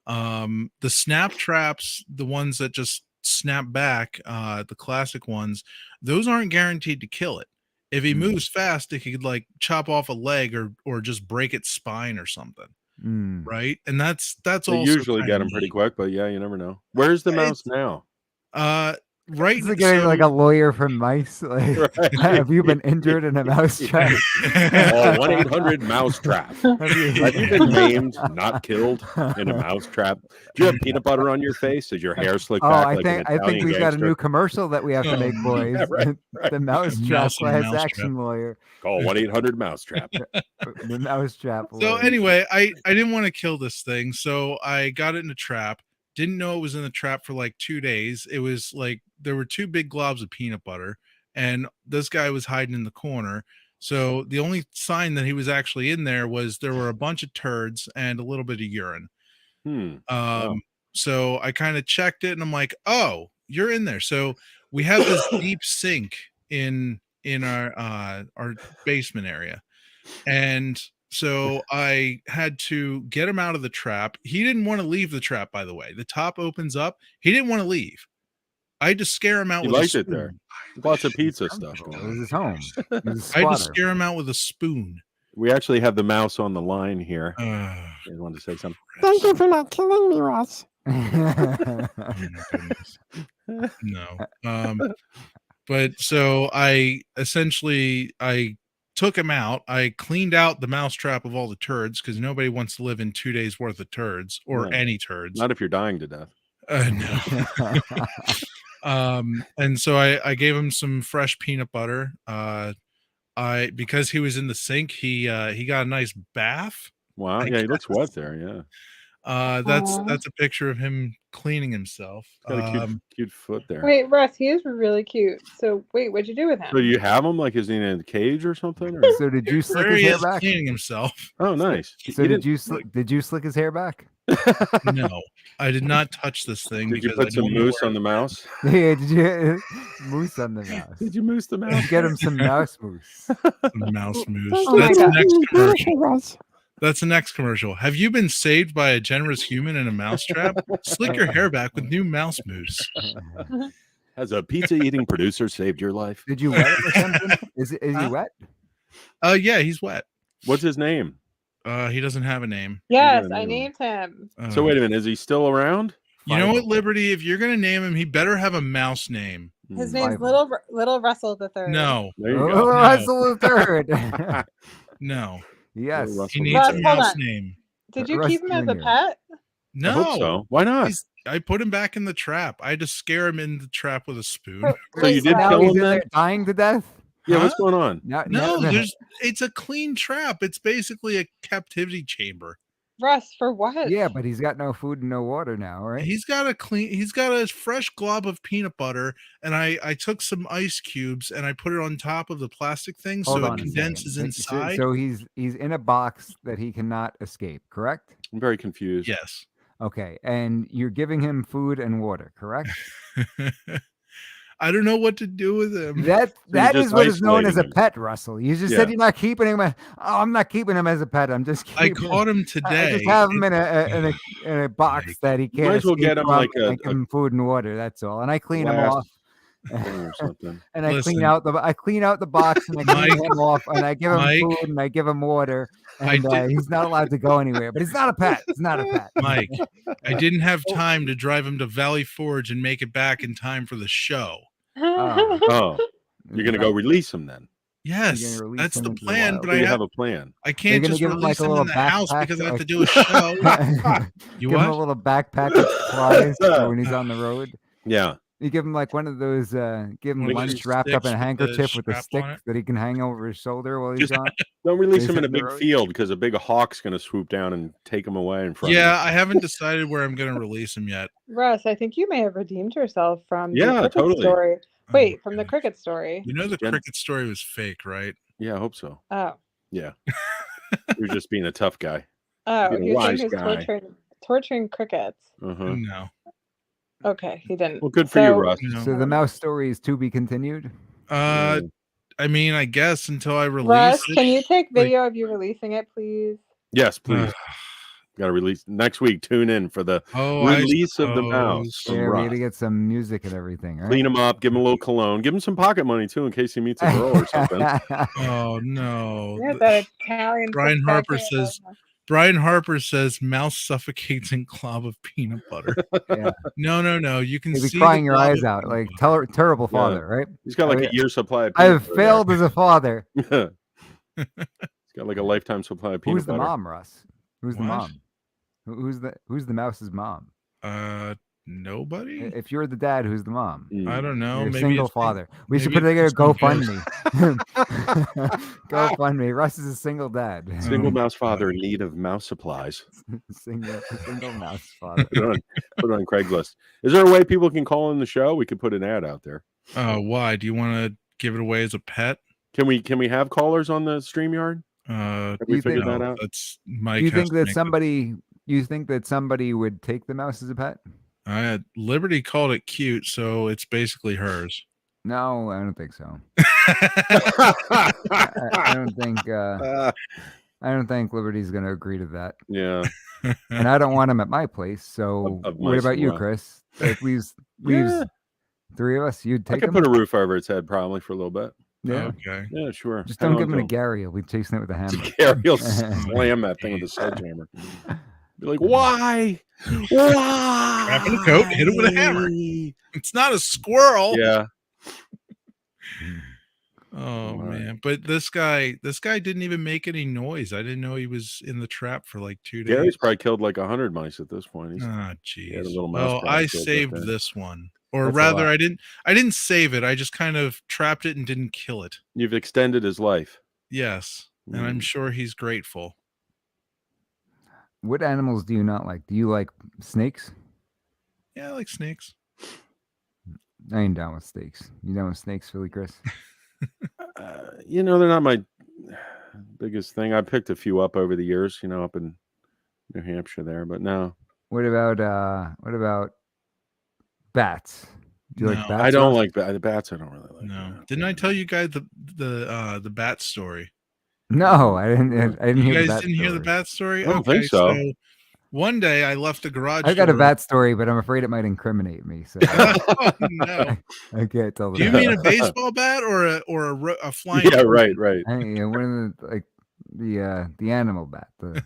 The snap traps, the ones that just snap back, the classic ones, those aren't guaranteed to kill it. If he moves fast, it could like chop off a leg or just break its spine or something, Mm. right? And that's They also usually kind get of them pretty neat. quick, but yeah, you never know. Where's the mouse It's now? right. It's like getting like a lawyer from mice. Like, Right. have you been injured in a mouse trap? Call 1-800-MOUSETRAP. Have you, Have you been maimed, not killed in a mouse trap? Do you have peanut butter on your face? Is your hair slicked Oh, back I like an think Italian we've got a gangster? new commercial that we have to Oh, make, no. boys. Yeah, right. The mouse A trap mouse in a class mousetrap. action lawyer. Call 1-800-MOUSETRAP. The mouse trap So lawyer. anyway, I didn't want to kill this thing, so I got it in a trap. Didn't know it was in the trap for like 2 days. It was like there were 2 big globs of peanut butter, and this guy was hiding in the corner. So the only sign that he was actually in there was there were a bunch of turds and a little bit of urine. Wow. So I kind of checked it, and I'm like, "Oh, you're in there." So we have this deep sink in our basement area, and so I had to get him out of the trap. He didn't want to leave the trap, by the way. The top opens up. He didn't want to leave. I had to scare him out He with a liked it there. spoon. Lots of pizza stuff It going was on. his home. He was a I had to squatter. scare him out with a spoon. We actually have the mouse on the line here. Oh, You wanted to say something? Thank you for not killing me, Russ. my goodness. No. But so I took him out. I cleaned out the mousetrap of all the turds because nobody wants to live in 2 days worth of turds or No. any turds. Not if you're dying to death. No. And so I gave him some fresh peanut butter. Because he was in the sink, he got a nice bath. Wow. I Yeah, he looks guess. wet there. Yeah. That's a picture of him cleaning himself. Got a cute foot there. Wait, Russ, he is really cute. So wait, what'd you do with him? So do you have him? Like, is he in a cage or something? Or? So did you slick There his he hair is back? cleaning himself. Oh, nice. So You did you slick his hair back? No, I did not touch this thing. Did you because I put some don't know mousse where on the mouse? Yeah, did you moose on the mouse? Did you mousse the Did mouse? you get him some mouse mousse? the mouse moose. Thank Oh you my That's for the God. next being commercial. beautiful, Russ. That's the next commercial. Have you been saved by a generous human in a mousetrap? Slick your hair back with new mouse mousse. Has a pizza eating producer saved your life? Did you wet it or something? Is he Huh? wet? Yeah, he's wet. What's his name? He doesn't have a name. Yes, Yeah, I no. named him. So wait a minute, is he still around? You know what, Five. Liberty? If you're gonna name him, he better have a mouse name. His Hmm, name's Bible. Little Russell the Third. No, There you Oh, go. Russell the Third. no. Yes. Russell He the needs Russ, a Third. hold mouse on. name. Did you Russ keep him as a Jr. pet? No. I hope so. Why not? I put him back in the trap. I had to scare him in the trap with a spoon. So you Wait, did Now kill he's him in then? there dying to death. Yeah, Huh? what's going on? No, it's a clean trap. It's basically a captivity chamber. Russ, for what? Yeah, but he's got no food and no water now, right? He's got a fresh glob of peanut butter, and I took some ice cubes and I put it on top of the plastic thing Hold so on it a condenses second. So- inside. So he's in a box that he cannot escape, correct? I'm very confused. Yes. Okay, and you're giving him food and water, correct? I don't know what to do with him. That just is what is known as a isolating him. pet, Russell. You just Yeah. said you're not keeping him. I'm not keeping him as a pet. I'm just I keeping. caught him I today. just have him in a box Like, that he might can't as well escape get him from, like and I a give him food and water. That's all. And I clean him glass off. thing or something. And I Listen. clean out the box and I clean Mike, him off and I give him Mike, food and I give him water I and did- he's not allowed to go anywhere. But he's not a pet. He's not a pet. Mike, I didn't have time to drive him to Valley Forge and make it back in time for the show. Oh. Oh, you're gonna go release him then? Yes, release that's him the into the plan. wild. But Do I you have, have a plan? I You're can't gonna just give him release like a him in little the house backpack, because I have like- to do a show. You Give him a what? little backpack of supplies for when he's on the road. Yeah. You give him like one of those. Give him One of lunch those wrapped up in a sticks with the handkerchief with a strap stick on it? that he can hang over his shoulder while he's on. Don't release He's him in a hitting the big road. field because a big hawk's gonna swoop down and take him away in front Yeah, of I haven't decided where I'm going to release him yet. Russ, I think you may have redeemed yourself from Yeah, the cricket totally. story. Oh Wait, my from the gosh. cricket story. You know the Jen- cricket story was fake, right? you. Yeah, I hope so. Oh. Yeah. You're just being a tough guy. Oh, Being a you're saying wise he was guy. torturing crickets. Uh-huh. No. Okay, he didn't. Well, good for you, So- Russ. No. So the mouse story is to be continued. Uh, I mean, I guess until I release Russ, it. can you take like- video of you releasing it, please? Yes, please. Got to release next week. Tune in for the release of the mouse. suppose. Yeah, from we Russ. got to get some music and everything. Right? Clean him up, give him a little cologne, give him some pocket money too in case he meets a girl or something. Oh no. Yeah, that Italian. Brian Harper spectacular says Brian Harper says mouse suffocates in glob of peanut butter. Yeah. No. You can You'd be see crying the your glob eyes of out, peanut like butter. terrible father, right? He's got like I- a year's supply of I peanut have butter failed as a father. there. He's got like a lifetime supply of peanut Who's the butter. mom, Russ? Who's the What? mom? Who's the mouse's mom? Nobody. If you're the dad, who's the mom? I don't know. You're a Maybe single it's father. We should maybe put together it's some ghost. GoFundMe. GoFundMe. Russ is a single dad. Single Oh, mouse father God. in need of mouse supplies. single mouse father. Put it on Craigslist. Is there a way people can call in the show? We could put an ad out there. Why? Do you want to give it away as a pet? Can we have callers on the StreamYard? Have we figured that out? That's Mike. Do you has think to that make somebody? You think that somebody would take the mouse as a pet? Liberty called it cute, so it's basically hers. No, I don't think so. I don't think. I don't think Liberty's going to agree to that. Yeah. And I don't want him at my place. So Of what mice about and you, Russ. Chris? If leaves Yeah. three of us, you'd I take could him. put a roof over its head probably for a little bit. Yeah. Okay. Yeah, sure. Just Hang don't on give him to a Gary. He'll be chasing it with a hammer. Gary will slam that thing with a sledgehammer. Be like, why? Why? Wrap in a coat, hit it with a hammer. It's not a squirrel. Yeah. Oh Wow. man. But this guy didn't even make any noise. I didn't know he was in the trap for like 2 days. Gary's probably killed like 100 mice at this point. He's Ah, had a jeez. little mouse Well, product I built up saved there. this one. Or That's a rather, lot. I didn't save it. I just kind of trapped it and didn't kill it. You've extended his life. Yes. And I'm sure he's grateful. What animals do you not like? Do you like snakes? Yeah, I like snakes. I ain't down with snakes. You down with snakes, Philly Chris? They're not my biggest thing. I picked a few up over the years, up in New Hampshire there, but no. What about bats? Do you like No, bats? I don't Russ? like the bats. I don't really like. No. Didn't I tell you guys the bat story? No, I didn't. I didn't You hear the guys bat didn't hear the story. bat story? I don't think so. One day I left the garage I got a door. bat story, but I'm afraid it might incriminate me. So Oh, no. I can't tell. Do you mean a baseball bat or a flying? Yeah, right. One of the animal bat, the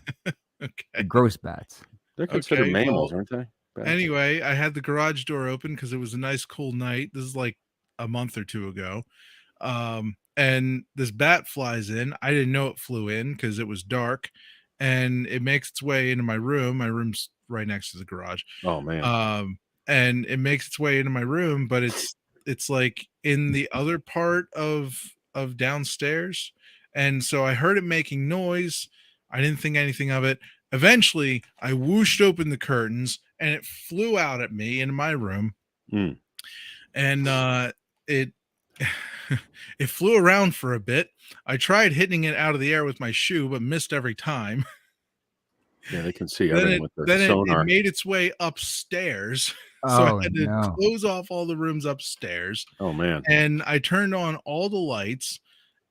Okay. gross bats. They're considered Okay, mammals, well, aren't they? Bats. Anyway, I had the garage door open because it was a nice cool night. This is like a month or two ago. And this bat flies in. I didn't know it flew in because it was dark, and it makes its way into my room. My room's right next to the garage. Oh man. And it makes its way into my room, but it's like in the other part of downstairs. And so I heard it making noise. I didn't think anything of it. Eventually, I whooshed open the curtains and it flew out at me in my room. Mm. And it it flew around for a bit. I tried hitting it out of the air with my shoe, but missed every time. Yeah, they can see Then everything with their it sonar. made its way upstairs. So Oh I had to no! close off all the rooms upstairs. Oh man. And I turned on all the lights,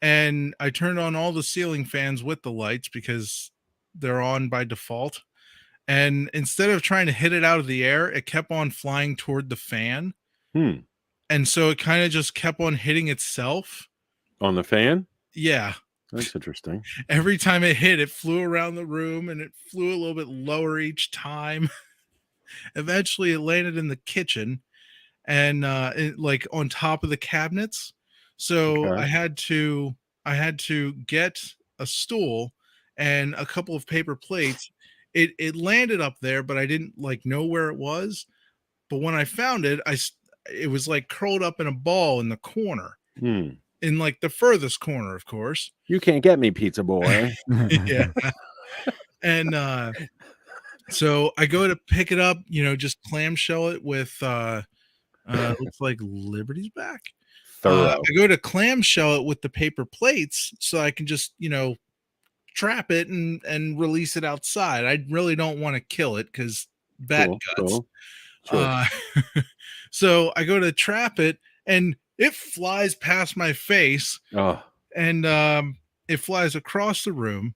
and I turned on all the ceiling fans with the lights because they're on by default. And instead of trying to hit it out of the air, it kept on flying toward the fan. Hmm. And so it kind of just kept on hitting itself. On the fan? Yeah. That's interesting. Every time it hit, it flew around the room and it flew a little bit lower each time. Eventually it landed in the kitchen and like on top of the cabinets. So Okay. I had to get a stool and a couple of paper plates. It landed up there, but I didn't like know where it was. But when I found it, it was like curled up in a ball in the corner, Hmm. in like the furthest corner, of course. You can't get me, pizza boy. Yeah. And so I go to pick it up, just clamshell it with looks like Liberty's back. Thorough. I go to clamshell it with the paper plates so I can just, trap it and release it outside. I really don't want to kill it because bat guts. Cool. Sure. So I go to trap it, and It flies past my face, Oh, and it flies across the room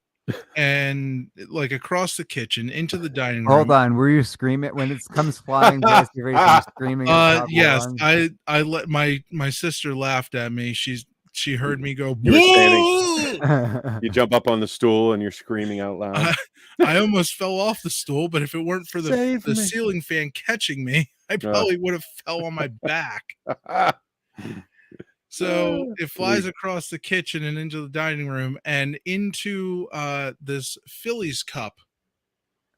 and like across the kitchen into the dining room. Hold on, were you screaming when it comes flying past your face? Are you screaming at the top of your Yes, lungs? I let my sister laughed at me. She heard me go. You were standing. "Whoa!" You jump up on the stool and you're screaming out loud. I almost fell off the stool, but if it weren't for the Save me. ceiling fan catching me, I probably would have fell on my back. So it flies across the kitchen and into the dining room and into this Phillies cup,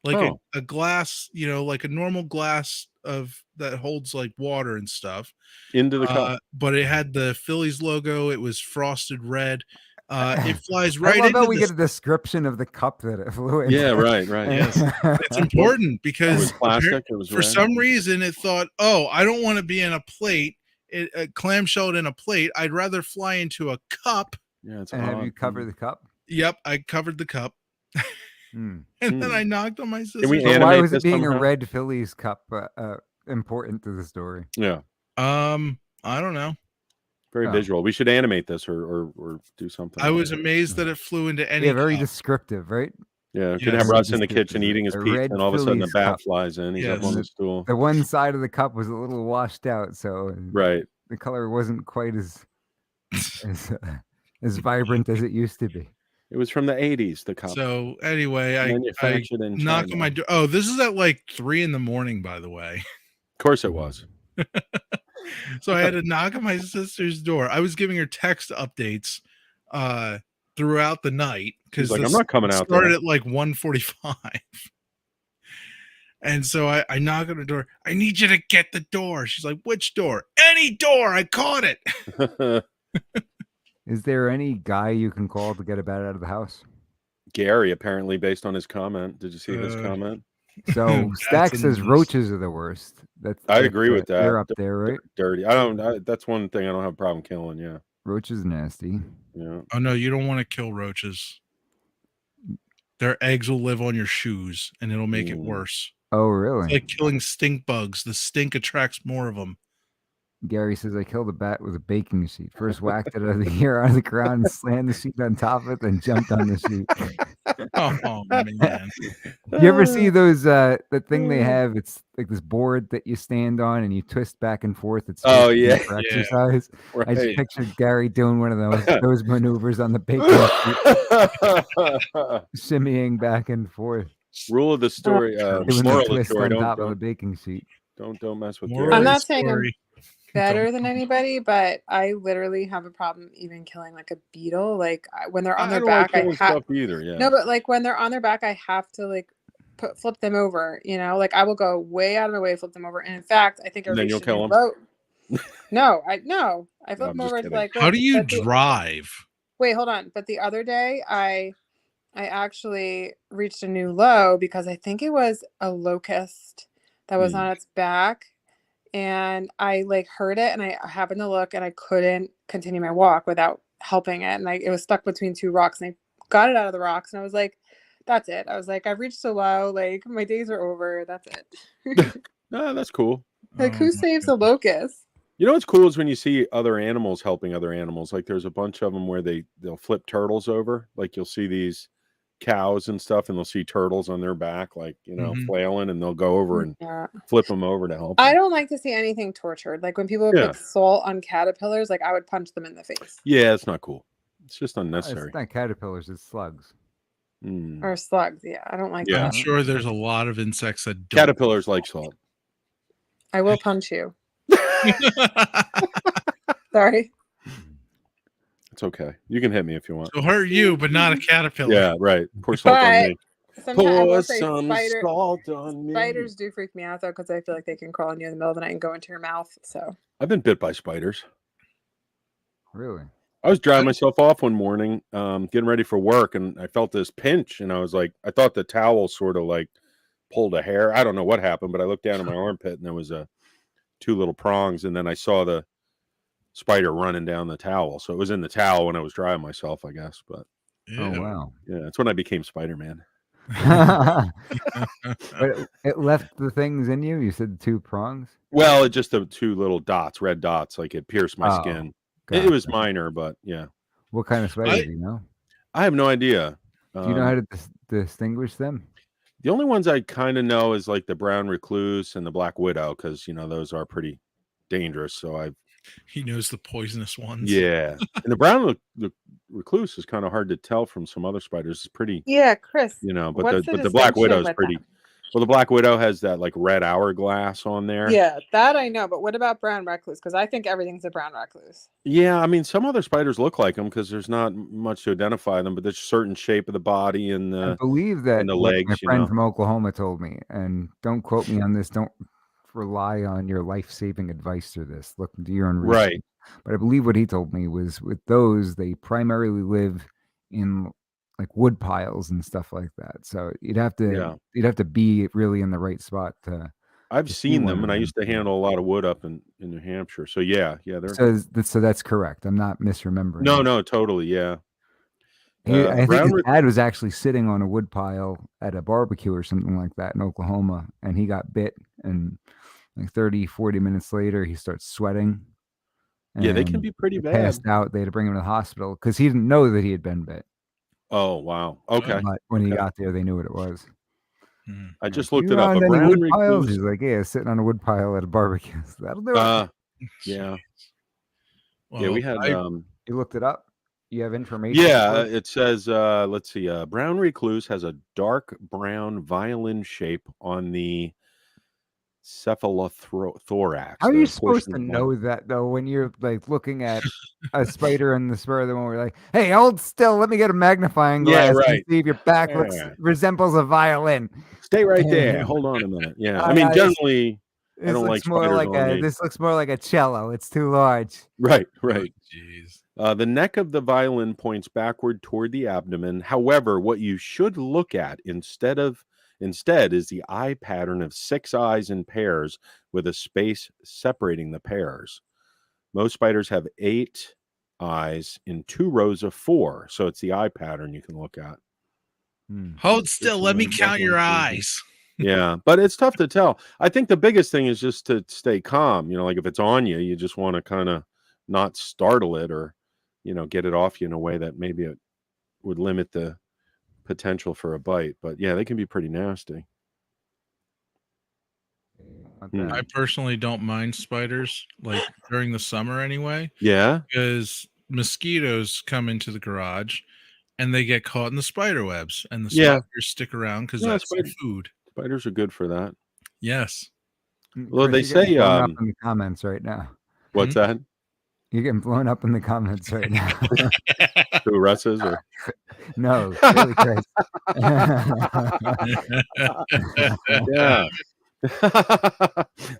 like Oh. a glass, like a normal glass of that holds like water and stuff. Into the cup. But it had the Phillies logo. It was frosted red. It flies I right love into how we this. get a description of the cup that it flew into. Yeah, right. Yes, it's important It because was plastic. It was for red. some reason it thought, oh, I don't want to be in a plate, clamshelled in a plate. I'd rather fly into a cup. Yeah, it's And have you odd. covered the cup? Yep, I covered the cup. And then I knocked on my sister's. we But why animate was it this being somehow? a red Phillies cup important to the story? Yeah, I don't know. very Oh. visual. We should animate this or do something. I was amazed that it flew into any Yeah, very cup. descriptive, right? Yeah, could Yes. have Russ in the Descriptive. kitchen eating his A pizza, red and all of a sudden the Phillies bat cup. flies in. He's up Yes. on the stool. The one side of the cup was a little washed out, so Right. the color wasn't quite as vibrant as it used to be. It was from the 80s, the cup. So anyway, I Manufactured in knock China. on my door. Oh, this is at like 3 a.m, by the way. Of course it was. So I had to knock on my sister's door. I was giving her text updates throughout the night He's because like, I'm not coming out there. started at like 1:45. And so I knock on her door. I need you to get the door. She's like, which door? Any door. I caught it. Is there any guy you can call to get a bat out of the house? Gary, apparently, based on his comment. Did you see his comment? So Stack That's says a- roaches are the worst. I agree with that. They're up there, right? Dirty. That's one thing I don't have a problem killing. Yeah. Roaches nasty. Yeah. Oh no, you don't want to kill roaches. Their eggs will live on your shoes and it'll make it worse. Oh, really? It's like killing stink bugs. The stink attracts more of them. Gary says, I killed a bat with a baking sheet. First whacked it out of the air on the ground and slammed the sheet on top of it, then jumped on the sheet. Oh man. You ever see those the thing they have? It's like this board that you stand on and you twist back and forth. It's Oh, supposed to be yeah. for Yeah. exercise. I just Right. pictured Gary doing one of those maneuvers on the baking sheet, shimmying back and forth. Rule of the story. Doing the Moral of the twist story. on top of the Don't baking sheet. mess with Moral Gary. of I'm the not saying I'm story. better than anybody, but I literally have a problem even killing like a beetle. Like when they're on I their don't like back, I killing have stuff either. Yeah. no, but like when they're on their back, I have to like flip them over. Like I will go way out of my way to flip them over. And in fact, I think And then everybody you'll should kill do both. No, I flip I'm them just over to kidding. like. How do you but the- drive? Wait, hold on. But the other day, I actually reached a new low because I think it was a locust that was on its back. And I like heard it and I happened to look and I couldn't continue my walk without helping it. And it was stuck between two rocks and I got it out of the rocks and I was like, that's it. I was like, I've reached so low. Like my days are over. That's it. No, that's cool. Like Oh who my saves a goodness. locust? You know what's cool is when you see other animals helping other animals. Like there's a bunch of them where they'll flip turtles over. Like you'll see these cows and stuff, and they'll see turtles on their back, like Mhm. flailing, and they'll go over and Yeah. flip them over to help. I them. don't like to see anything tortured. Like when people Yeah. put salt on caterpillars, like I would punch them in the face. Yeah, it's not cool. It's just It's unnecessary. not caterpillars, it's slugs. Mm. Or slugs. Yeah, I don't like Yeah. I'm that. sure there's a lot of insects that don't. Caterpillars like salt. I will punch you. Sorry. It's okay. You can hit me if you want. It'll hurt you, but not a caterpillar. Yeah, right. Pour salt on But me. sometimes I Pour will say some salt on me. spiders do freak me out though because I feel like they can crawl on you in the middle of the night and go into your mouth. So I've been bit by spiders. Really? I was drying myself off one morning, getting ready for work, and I felt this pinch, and I was like, I thought the towel sort of like pulled a hair. I don't know what happened, but I looked down at my armpit, and there was two little prongs, and then I saw the spider running down the towel. So it was in the towel when I was drying myself, I guess. But Oh, Ew. wow. yeah, that's when I became Spider-Man. But it left the things in you. You said 2 prongs. Well, it just the 2 little dots, red dots, like it pierced my Oh, skin. It was gotcha. minor, but yeah. What kind of spider do you know? I have no idea. Do you know how to distinguish them? The only ones I kind of know is like the brown recluse and the black widow, because those are pretty dangerous. So He knows the poisonous ones. yeah, and the brown recluse is kind of hard to tell from some other spiders. It's pretty, Yeah, Chris. but what's the black widow is with pretty. them? Well, the black widow has that like red hourglass on there. Yeah, that I know. But what about brown recluse? Because I think everything's a brown recluse. Yeah, I mean, some other spiders look like them because there's not much to identify them, but there's a certain shape of the body and I the believe that the what my legs. friend from Oklahoma told me, and don't quote me on this. Don't rely on your life-saving advice through this. Look, do your own research. Right. But I believe what he told me was with those, they primarily live in like wood piles and stuff like that. So you'd have to be really in the right spot to. I've to see seen one them, of and I them. used to handle a lot of wood up in New Hampshire. So yeah, they're So that's correct. I'm not misremembering. no, totally, yeah. I think brown his dad was actually sitting on a wood pile at a barbecue or something like that in Oklahoma, and he got bit, and like 30, 40 minutes later, he starts sweating. Yeah, they can and be pretty he bad. passed out. They had to bring him to the hospital because he didn't know that he had been bit. Oh wow, okay. But when he Okay. got there, they knew what it was. I just You looked it up. A found any brown wood piles? recluse. He's like, yeah, sitting on a wood pile at a barbecue. So that'll do it. Yeah, Well, yeah. We had You looked it up? You have information? yeah. It says, let's see. Brown recluse has a dark brown violin shape on the cephalothorax. How are the you supposed portion to of the know that though when you're like looking at a spider in the spur of the moment? We're like, hey, hold still. Let me get a magnifying Yeah, glass and right. see if your back Yeah. resembles a violin. Stay right there. Hold on a minute. Yeah, I mean, this generally, I this don't like looks more spiders like on me. this looks more like a cello. It's too large. Right. Jeez. The neck of the violin points backward toward the abdomen. However, what you should look at instead is the eye pattern of 6 eyes in pairs with a space separating the pairs. Most spiders have 8 eyes in 2 rows of 4, so it's the eye pattern you can look at. Hold still. Let me count your eyes. Yeah, but it's tough to tell. I think the biggest thing is just to stay calm. Like if it's on you, you just want to kind of not startle it or, get it off you in a way that maybe it would limit the potential for a bite. But yeah, they can be pretty nasty. I personally don't mind spiders, like during the summer anyway. Yeah. Because mosquitoes come into the garage and they get caught in the spider webs, and the Yeah. spiders stick around because Yeah, that's their food. Spiders are good for that. Yes. Well, they Chris, you're getting say blown up in the comments right now. What's that? You're getting blown up in the comments right now. Who, Russ is? Or? No, really, Chris. Yeah.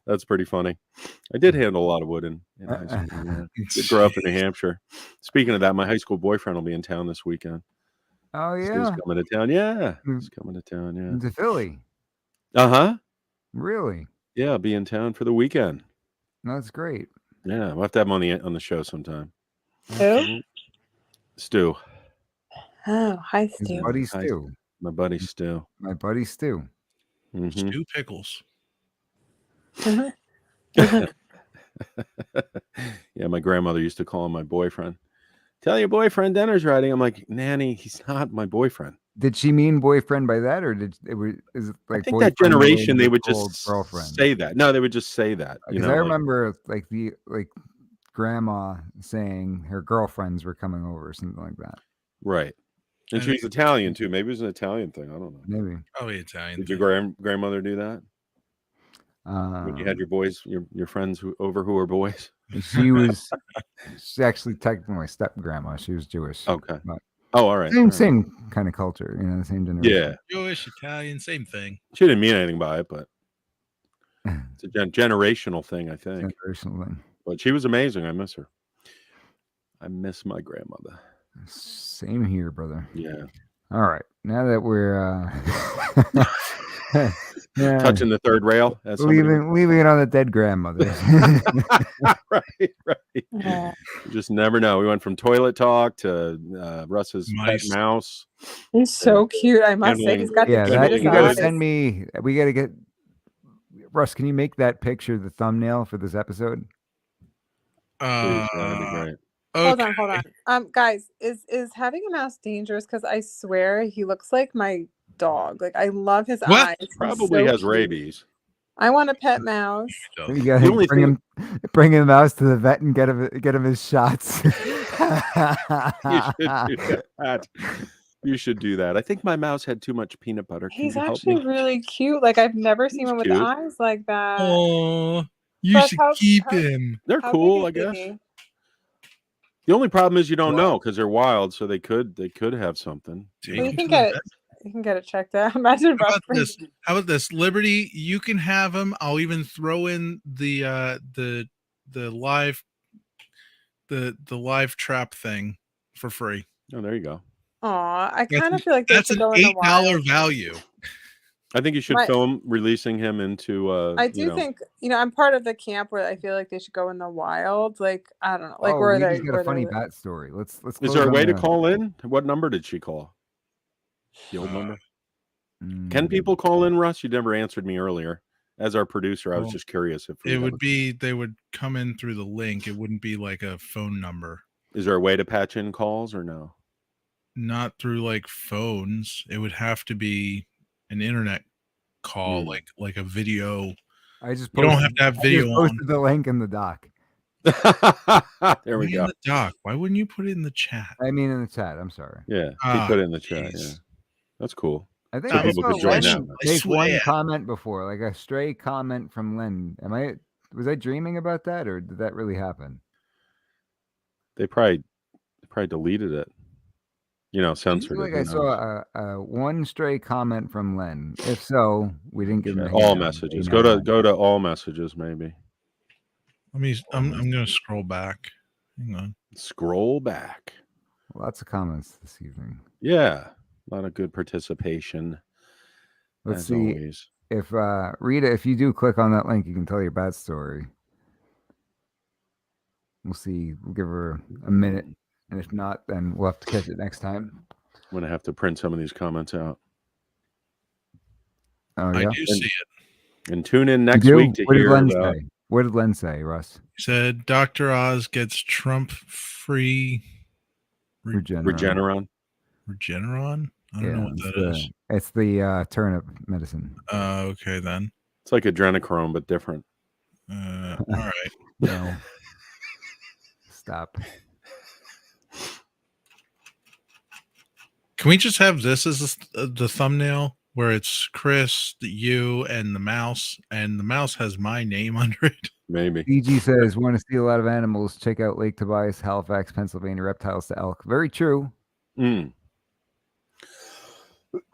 That's pretty funny. I did handle a lot of wood in high school. Yeah. Did grow up in New Hampshire. Speaking of that, my high school boyfriend will be in town this weekend. Oh, He's yeah. coming to town. Yeah. He's coming to town. Yeah. To Philly. Uh-huh. Really? Yeah, I'll be in town for the weekend. No, that's great. Yeah, we'll have to have him on the show sometime. Who? Stu. Oh, hi, His Stu. buddy Stu. My buddy Stu. My buddy Stu. Mhm. Stu Pickles. Yeah, my grandmother used to call him my boyfriend. Tell your boyfriend dinner's ready. I'm like, Nanny, he's not my boyfriend. Did she mean boyfriend by that, or is it like I think that generation they would just girlfriend? say that. No, they would just say that. Because I remember like grandma saying her girlfriends were coming over or something like that. Right. And she was Italian too. Maybe it was an Italian thing. I don't know. Maybe. Probably Italian. Did your grandmother do that? When you had your boys, your friends over who were boys? She's actually technically my step grandma. She was Jewish. Okay. But all right. Same kind of culture, the same generation. Yeah. Jewish, Italian, same thing. She didn't mean anything by it, but it's a generational thing, I think. Generational thing. But she was amazing. I miss her. I miss my grandmother. Same here, brother. Yeah. All right. Now that we're Yeah. Touching the third rail. As somebody would leaving it on the dead grandmothers. right. Yeah. You just never know. We went from toilet talk to Russ's pet Mice. mouse. He's so cute, I must say. Handling- He's got Yeah, the that cutest you gotta eyes. send me. We gotta get Russ. Can you make that picture the thumbnail for this episode? Please, that'd be great. Okay. Hold on. Guys, is having a mouse dangerous? Because I swear he looks like my dog. Like I love his What? eyes. He's Probably so has cute. rabies. I want a pet mouse. You The gotta only bring him mouse to the vet and get him his shots. You should do that. I think my mouse had too much peanut butter. Can He's you help actually me? really cute. Like I've never seen He's one with cute. eyes like that. Oh, you Russ, should how- keep how- him. They're How cool, I big is guess. he? The only problem is you don't What? know because they're wild, so they could have something. Take Well, you him can to the get it. vet. You can get it checked out. Imagine How Russ about this? How about this, Liberty? You can have him. I'll even throw in the live the live trap thing for free. Oh, there you go. Aw, I That's kind an- of feel like they That's should an go in the wild. $8 value. I think you should My- film releasing him into. I do think I'm part of the camp where I feel like they should go in the wild. Like I don't know, like where Rita's they got where a funny they bat story. Let's. Is close there a on way to the- call in? What number did she call? The old number. Can Mm. people call in, Russ? You never answered me earlier. As our producer, I was Well, just curious if It would be they would come in through the link. It wouldn't be like a phone number. Is there a way to patch in calls or no? Not through like phones. It would have to be an internet call, like a video. I just You don't posted- have to have I just video on. posted the link in the doc. There we Put it go. in the doc. Why wouldn't you put it in the chat? I mean, in the chat. I'm sorry. Yeah, he Ah, put it in the chat. jeez. Yeah, that's cool. I think So I people saw could join Len that. I make one swear. comment before, like a stray comment from Len. Was I dreaming about that, or did that really happen? They probably deleted it. You know, I censored feel it. like who I knows? saw a one stray comment from Len. If so, we didn't give him a all handout. messages. Hey, Go now, to all messages, maybe. I'm gonna scroll back. Hang on. Scroll back. lots of comments this evening. Yeah, a lot of good participation. Let's as see always. if Rita, if you do click on that link, you can tell your bat story. We'll see. We'll give her a minute, and if not, then we'll have to catch it next time. I'm gonna have to print some of these comments out Oh I yeah. do see it. and tune in You next do? week to What did hear Len the. say? What did Len say, Russ? He said Dr. Oz gets Trump-free Regeneron. Regeneron. I don't know what that is. It's the turnip medicine. Okay then. It's like adrenochrome, but different. All right. No. Stop. Can we just have this as the thumbnail where it's Chris, you, and the mouse has my name under it? Maybe. EG says, want to see a lot of animals? Check out Lake Tobias, Halifax, Pennsylvania. Reptiles to elk. Very true.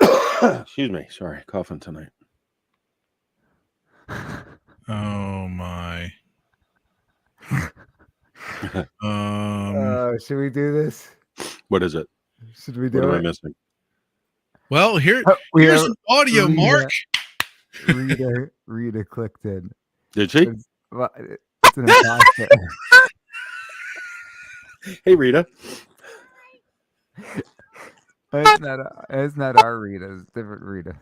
Excuse me. Sorry, coughing tonight. Oh my. Should we do this? What is it? Should we What do am I it? missing? Well, here's Rita, an audio, Mark. Rita clicked in. Did she? It's an imposter. Hey, Rita. It's not our Rita. It's a different Rita.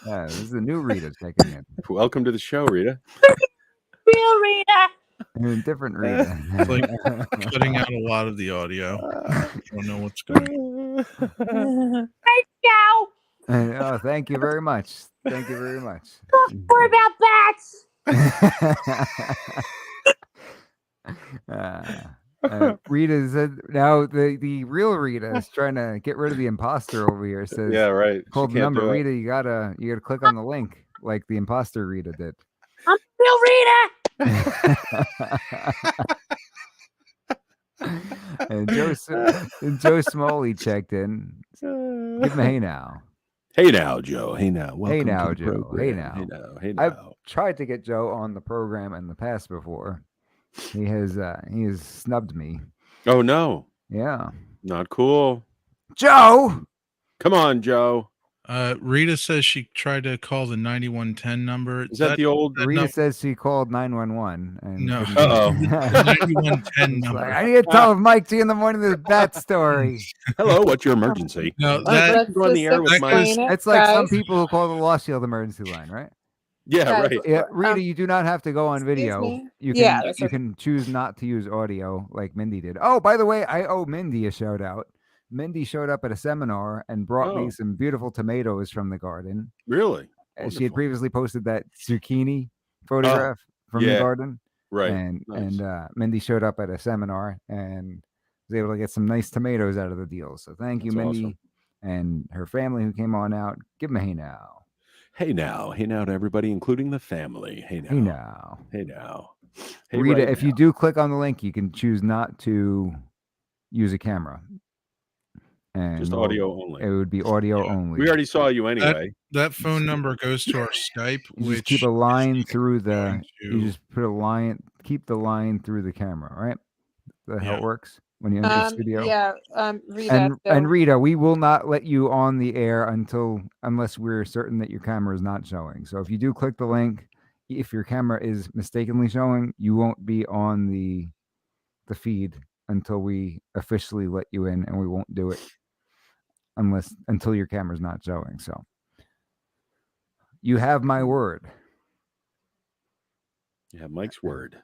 Yeah, this is a new Rita checking in. Welcome to the show, Rita. Real Rita. Different Rita. It's like cutting out a lot of the audio. I don't know what's going on. Thank you. Oh, thank you very much. Thank you very much. What about bats? Rita said now the real Rita is trying to get rid of the imposter over here. Says, Yeah, right. She call the can't number, do it. Rita. You gotta click on the link like the imposter Rita did. I'm real Rita. And Joe Smalley checked in. Give him a hey now. Hey now, Joe. Hey now. Welcome now, to the Joe. program. Hey now. Hey now. Hey I've now. tried to get Joe on the program in the past before. He has snubbed me. Oh no, Yeah. not cool. Joe. Come on, Joe. Rita says she tried to call the 9110 number. Is that the old? that Rita number? says she called 911 and No. couldn't Uh-oh. get- 9110 It's number. like, I need to tell Mike G in the morning this bat story. Hello, what's your emergency? No, I that can go on the air with my. explain it, It's like some guys. people who call the Lost Shield emergency line, right? Yeah, Guys, right. Yeah, Rita, you do not have to go on excuse video. me? You can Yeah, that's you okay. can choose not to use audio like Mindy did. Oh, by the way, I owe Mindy a shout out. Mindy showed up at a seminar and brought me Oh. some beautiful tomatoes from the garden. Really? And she had Wonderful. previously posted that zucchini photograph from the yeah. garden. Right. And Nice. Mindy showed up at a seminar and was able to get some nice tomatoes out of the deal. So thank you, That's Mindy, awesome. and her family who came on out. Give them a hey now. Hey now to everybody, including the family. Hey now. Hey now. Hey now. Hey, Rita, right if now. you do click on the link, you can choose not to use a camera. And Just we'll- audio only. It would be audio only. We already saw you anyway. that phone number goes to our Skype, You which just keep a line through the. going You to- just put a line. Keep the line through the camera, right? That's how Yeah. it works when you enter the studio. Yeah, Rita. And so- Rita, we will not let you on the air unless we're certain that your camera is not showing. So if you do click the link, if your camera is mistakenly showing, you won't be on the feed until we officially let you in, and we won't do it until your camera's not showing. So you have my word. You have Mike's word.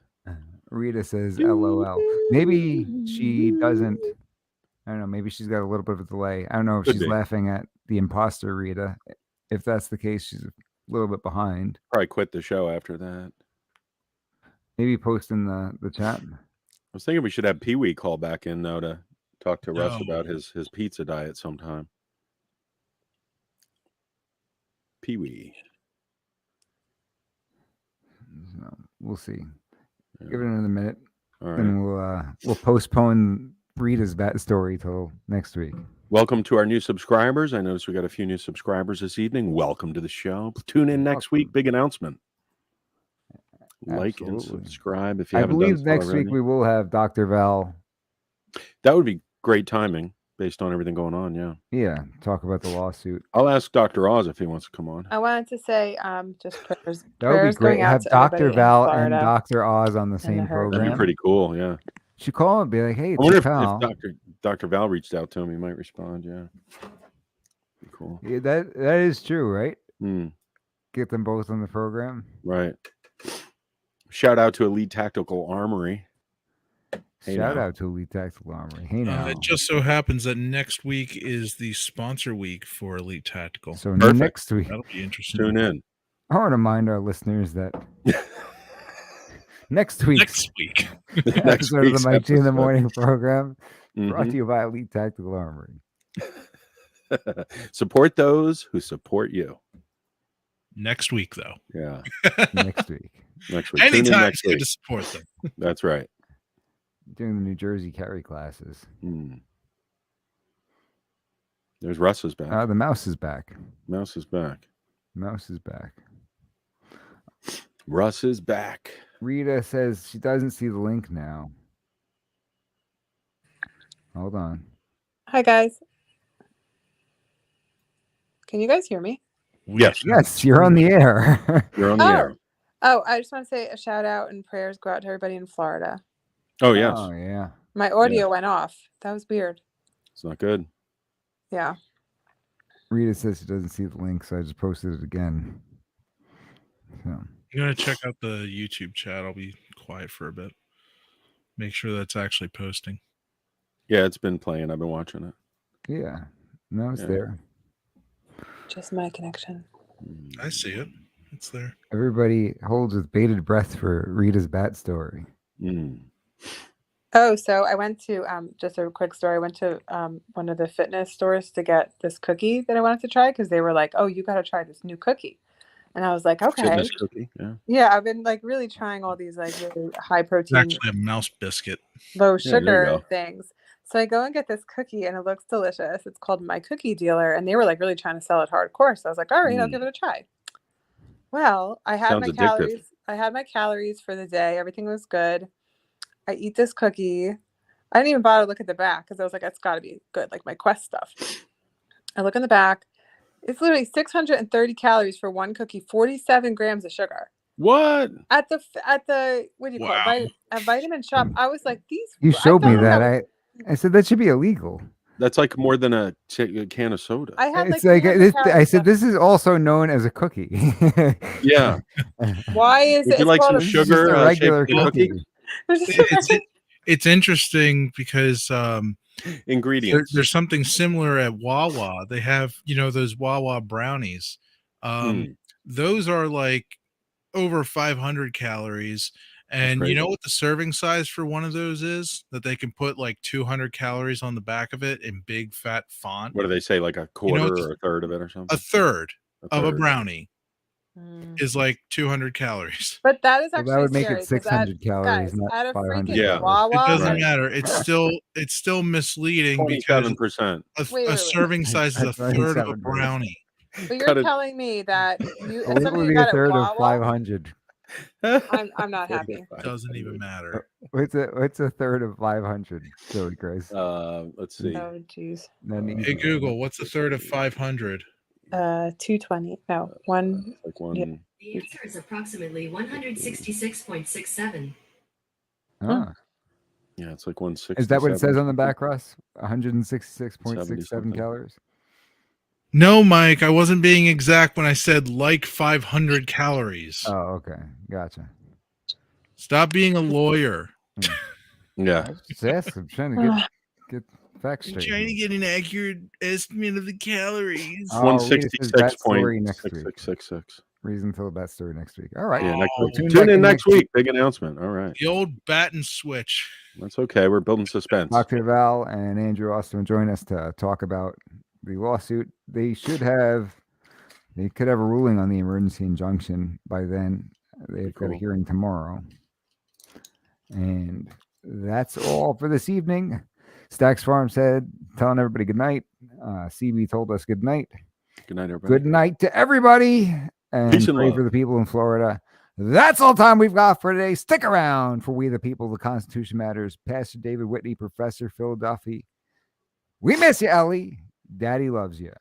Rita says LOL. Maybe she doesn't. I don't know. Maybe she's got a little bit of a delay. I don't know if Could she's be. laughing at the imposter Rita. If that's the case, she's a little bit behind. Probably quit the show after that. Maybe post in the chat. I was thinking we should have Pee Wee call back in now to talk to Russ No. about his pizza diet sometime. Pee Wee. So we'll see. Yeah. Give it another minute. All right. Then we'll postpone Rita's bat story till next week. Welcome to our new subscribers. I noticed we got a few new subscribers this evening. Welcome to the show. Tune in next week. Big announcement. Like and Absolutely. subscribe if you I haven't believe done so next week already. we will have Dr. Val. That would be great timing based on everything going on. Yeah. Yeah, talk about the lawsuit. I'll ask Dr. Oz if he wants to come on. I wanted to say just prayers. That would be prayers great. going out Have to Dr. everybody in Val and Florida. Dr. Oz on the the same hurricane. program. That'd be pretty cool. Yeah. Should call him and be like, hey, I it's wonder your if pal. Dr. Val reached out to him, he might respond. Yeah. Be cool. Yeah, that is true, right? Hmm. Get them both on the program. Right. Shout out to Elite Tactical Armory. Hey Shout now. out to Elite Tactical Armory. Hey now. It just so happens that next week is the sponsor week for Elite Tactical. So Perfect. next week, That'll be interesting. Tune in. I want to remind our listeners that next week's Next week. Next episode of week's the Mike G in the episode. Morning program brought Mhm. to you by Elite Tactical Armory. Support those who support you. Next week, though. Yeah. Next week. Next week. Tune in Anytime next it's good week. to support them. That's right. Doing the New Jersey carry classes. Mm. There's Russ's back. The mouse is back. Mouse is back. Mouse is back. Russ is back. Rita says she doesn't see the link now. Hold on. Hi guys. Can you guys hear me? Yes. Yes, you're on the air. You're on the Oh. air. Oh, I just want to say a shout out and prayers go out to everybody in Florida. Oh, yes. Oh, yeah. My audio went off. That was weird. It's not good. Yeah. Rita says she doesn't see the link, so I just posted it again. So, I'm going to check out the YouTube chat. I'll be quiet for a bit. Make sure that's actually posting. Yeah, it's been playing. I've been watching it. yeah. No, it's Yeah. there. Just my connection. I see it. It's there. Everybody holds with bated breath for Rita's bat story. Mm. Oh, so I went to just a quick story. I went to one of the fitness stores to get this cookie that I wanted to try because they were like, "Oh, you got to try this new cookie," and I was like, "Okay." Fitness cookie. Yeah. Yeah, I've been like really trying all these like really high It's protein, actually a mouse biscuit. low Yeah, there you sugar go. things. So I go and get this cookie and it looks delicious. It's called My Cookie Dealer, and they were like really trying to sell it hardcore. So I was like, all right, I'll Mm. give it a try. Well, I had Sounds my addictive. calories. I had my calories for the day. Everything was good. I eat this cookie. I didn't even bother to look at the back because I was like, that's got to be good, like my Quest stuff. I look in the back. It's literally 630 calories for one cookie, 47 grams of sugar. What? At the what do you call Wow. it? A vitamin shop. I was like, these. You I showed me felt like that. I said that should be illegal. That's like more than a can of soda. I had It's like like 300 I calories said left. this is also known as a cookie. Yeah. Why is Would it? you like some This is sugar just a regular shaped like a cookie? cookie. It's interesting because Ingredients. there's something similar at Wawa. They have, those Wawa brownies. Those are like over 500 calories. And you know what the serving size for one of those is? That they can put like 200 calories on the back of it in big fat font. What do they say? Like a quarter or a third of it or something? A third of a brownie is like 200 calories. But that is Well, actually that would make scary, it 600 calories, guys, not at a 500. freaking Yeah. Wawa. It doesn't Right. matter. It's still misleading because 27%. a serving size is a That's third of a 27 brownie. But Cut you're it. telling me that you What something would you be a got at third of Wawa. 500? I'm not happy. Doesn't even matter. What's a third of 500? Silly Chris. Let's see. Oh jeez. Hey Google, what's a third of 500? 220. No, one. Like one. Yeah. The answer is approximately 166.67. Ah. Yeah, it's like 160. Is that what it says on the back, Russ? 166.67 calories. No, Mike, I wasn't being exact when I said like 500 calories. Oh, okay. Gotcha. Stop being a lawyer. Yeah. I'm trying to get facts I'm straight. trying to get an accurate estimate of the calories. Oh, read us that story next week. 166.6666. Reason to that story next week. All right. Yeah, next Oh, week. tune Tune back in in next next week. Big announcement. All right. The old bat and switch. That's okay. We're building suspense. Dr. Val and Andrew Austin join us to talk about the lawsuit. They could have a ruling on the emergency injunction by then. They've got a hearing tomorrow. And that's all for this evening. Stacks Farm said, telling everybody good night. CB told us good night. Good night, everybody. Good night to everybody. And Peace and pray love. for the people in Florida. That's all time we've got for today. Stick around for We the People, the Constitution Matters. Pastor David Whitney, Professor Phil Duffy. We miss you, Ellie. Daddy loves you.